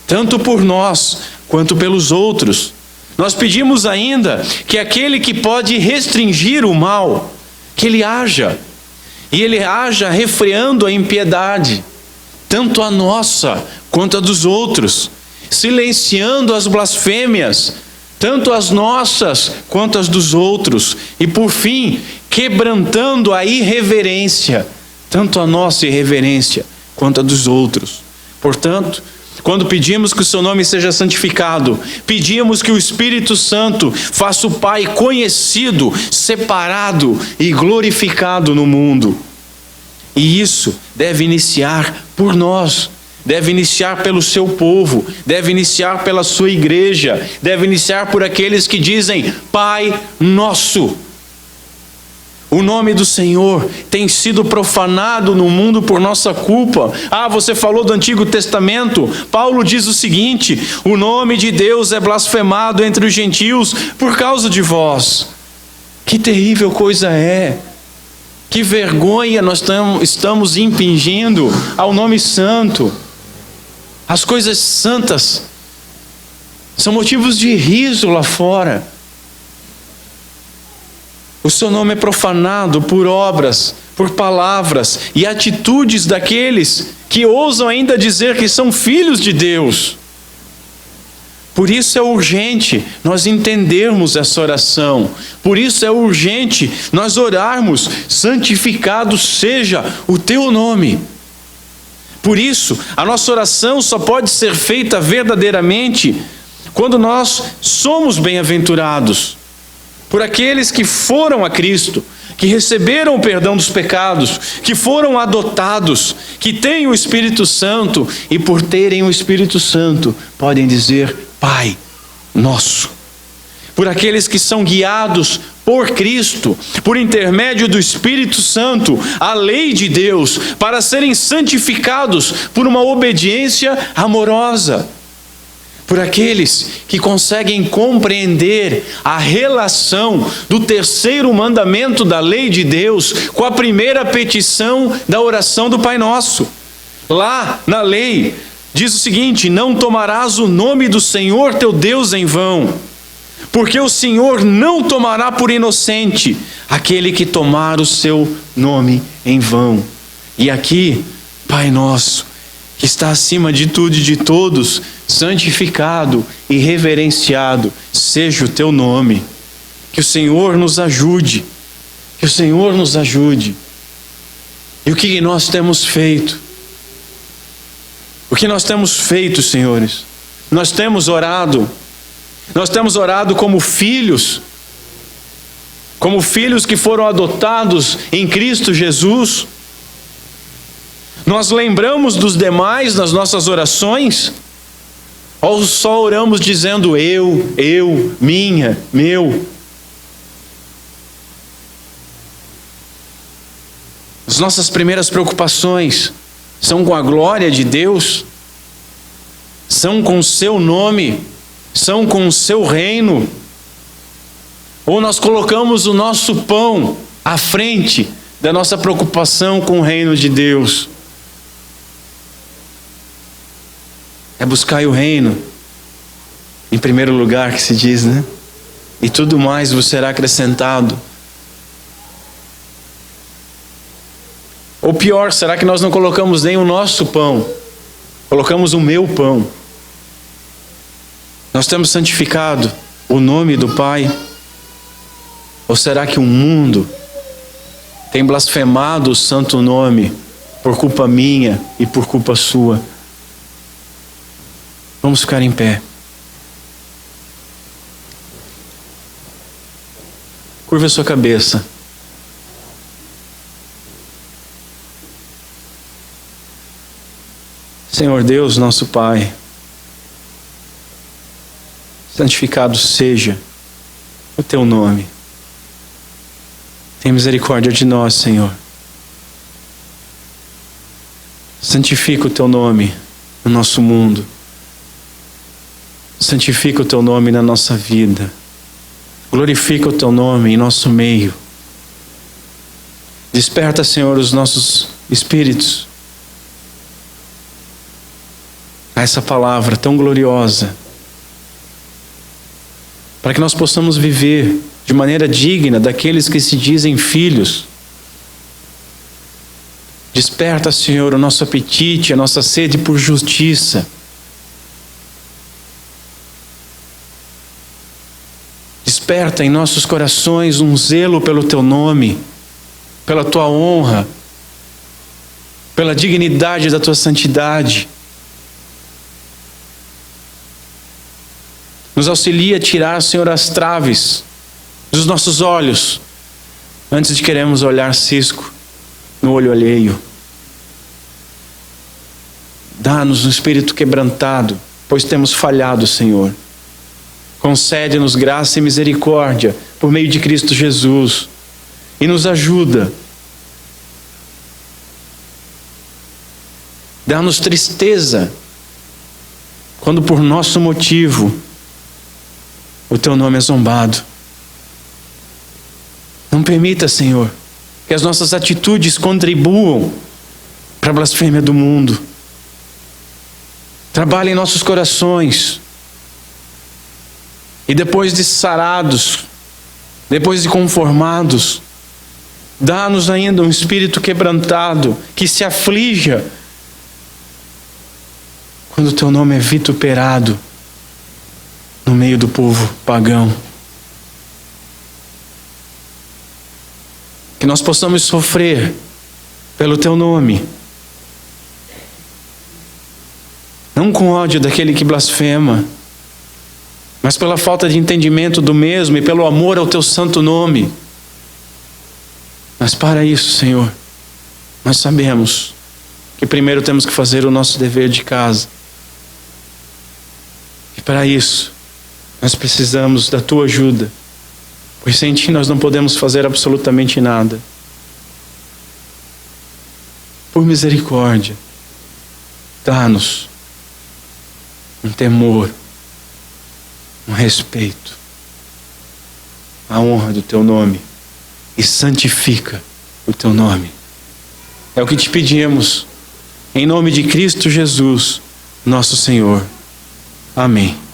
tanto por nós quanto pelos outros. Nós pedimos ainda que aquele que pode restringir o mal, que ele haja, e ele haja refreando a impiedade, tanto a nossa quanto a dos outros, silenciando as blasfêmias, tanto as nossas quanto as dos outros, e por fim, quebrantando a irreverência, tanto a nossa irreverência quanto a dos outros. Portanto, quando pedimos que o seu nome seja santificado, pedimos que o Espírito Santo faça o Pai conhecido, separado e glorificado no mundo. E isso deve iniciar por nós, deve iniciar pelo seu povo, deve iniciar pela sua igreja, deve iniciar por aqueles que dizem: Pai nosso. O nome do Senhor tem sido profanado no mundo por nossa culpa. Você falou do Antigo Testamento. Paulo diz o seguinte: o nome de Deus é blasfemado entre os gentios por causa de vós. Que terrível coisa é! Que vergonha nós estamos impingindo ao nome santo. As coisas santas são motivos de riso lá fora. O seu nome é profanado por obras, por palavras e atitudes daqueles que ousam ainda dizer que são filhos de Deus. Por isso é urgente nós entendermos essa oração. Por isso é urgente nós orarmos: santificado seja o teu nome. Por isso, a nossa oração só pode ser feita verdadeiramente quando nós somos bem-aventurados por aqueles que foram a Cristo, que receberam o perdão dos pecados, que foram adotados, que têm o Espírito Santo e por terem o Espírito Santo podem dizer: Pai nosso. Por aqueles que são guiados por Cristo, por intermédio do Espírito Santo, a lei de Deus, para serem santificados por uma obediência amorosa. Por aqueles que conseguem compreender a relação do terceiro mandamento da lei de Deus com a primeira petição da oração do Pai Nosso. Lá na lei diz o seguinte: não tomarás o nome do Senhor teu Deus em vão, porque o Senhor não tomará por inocente aquele que tomar o seu nome em vão. E aqui, Pai Nosso, que está acima de tudo e de todos, santificado e reverenciado seja o teu nome. Que o Senhor nos ajude, que o Senhor nos ajude. E o que nós temos feito? O que nós temos feito, senhores? Nós temos orado como filhos que foram adotados em Cristo Jesus. Nós lembramos dos demais nas nossas orações? Ou só oramos dizendo eu, minha, meu? As nossas primeiras preocupações são com a glória de Deus? São com o seu nome? São com o seu reino? Ou nós colocamos o nosso pão à frente da nossa preocupação com o reino de Deus? É buscar o reino em primeiro lugar, que se diz, né? E tudo mais vos será acrescentado. Ou pior, será que nós não colocamos nem o nosso pão? Colocamos o meu pão. Nós temos santificado o nome do Pai? Ou será que o mundo tem blasfemado o santo nome por culpa minha e por culpa sua? Vamos ficar em pé. Curva a sua cabeça. Senhor Deus, nosso Pai, santificado seja o teu nome. Tem misericórdia de nós, Senhor. Santifica o teu nome no nosso mundo. Santifica o teu nome na nossa vida. Glorifica o teu nome em nosso meio. Desperta, Senhor, os nossos espíritos a essa palavra tão gloriosa, para que nós possamos viver de maneira digna daqueles que se dizem filhos. Desperta, Senhor, o nosso apetite, a nossa sede por justiça. Desperta em nossos corações um zelo pelo teu nome, pela tua honra, pela dignidade da tua santidade. Nos auxilia a tirar, Senhor, as traves dos nossos olhos, antes de queremos olhar cisco no olho alheio. Dá-nos um espírito quebrantado, pois temos falhado, Senhor. Concede-nos graça e misericórdia por meio de Cristo Jesus e nos ajuda. Dá-nos tristeza quando por nosso motivo o teu nome é zombado. Não permita, Senhor, que as nossas atitudes contribuam para a blasfêmia do mundo. Trabalhe em nossos corações. E depois de sarados, Depois de conformados, dá-nos ainda um espírito quebrantado, que se aflija quando o teu nome é vituperado no meio do povo pagão. Que nós possamos sofrer pelo teu nome, não com ódio daquele que blasfema, mas pela falta de entendimento do mesmo e pelo amor ao teu santo nome. Mas para isso, Senhor, nós sabemos que primeiro temos que fazer o nosso dever de casa. E para isso, nós precisamos da tua ajuda, pois sem ti nós não podemos fazer absolutamente nada. Por misericórdia, dá-nos um temor, um respeito, a honra do teu nome, e santifica o teu nome. É o que te pedimos, em nome de Cristo Jesus, nosso Senhor. Amém.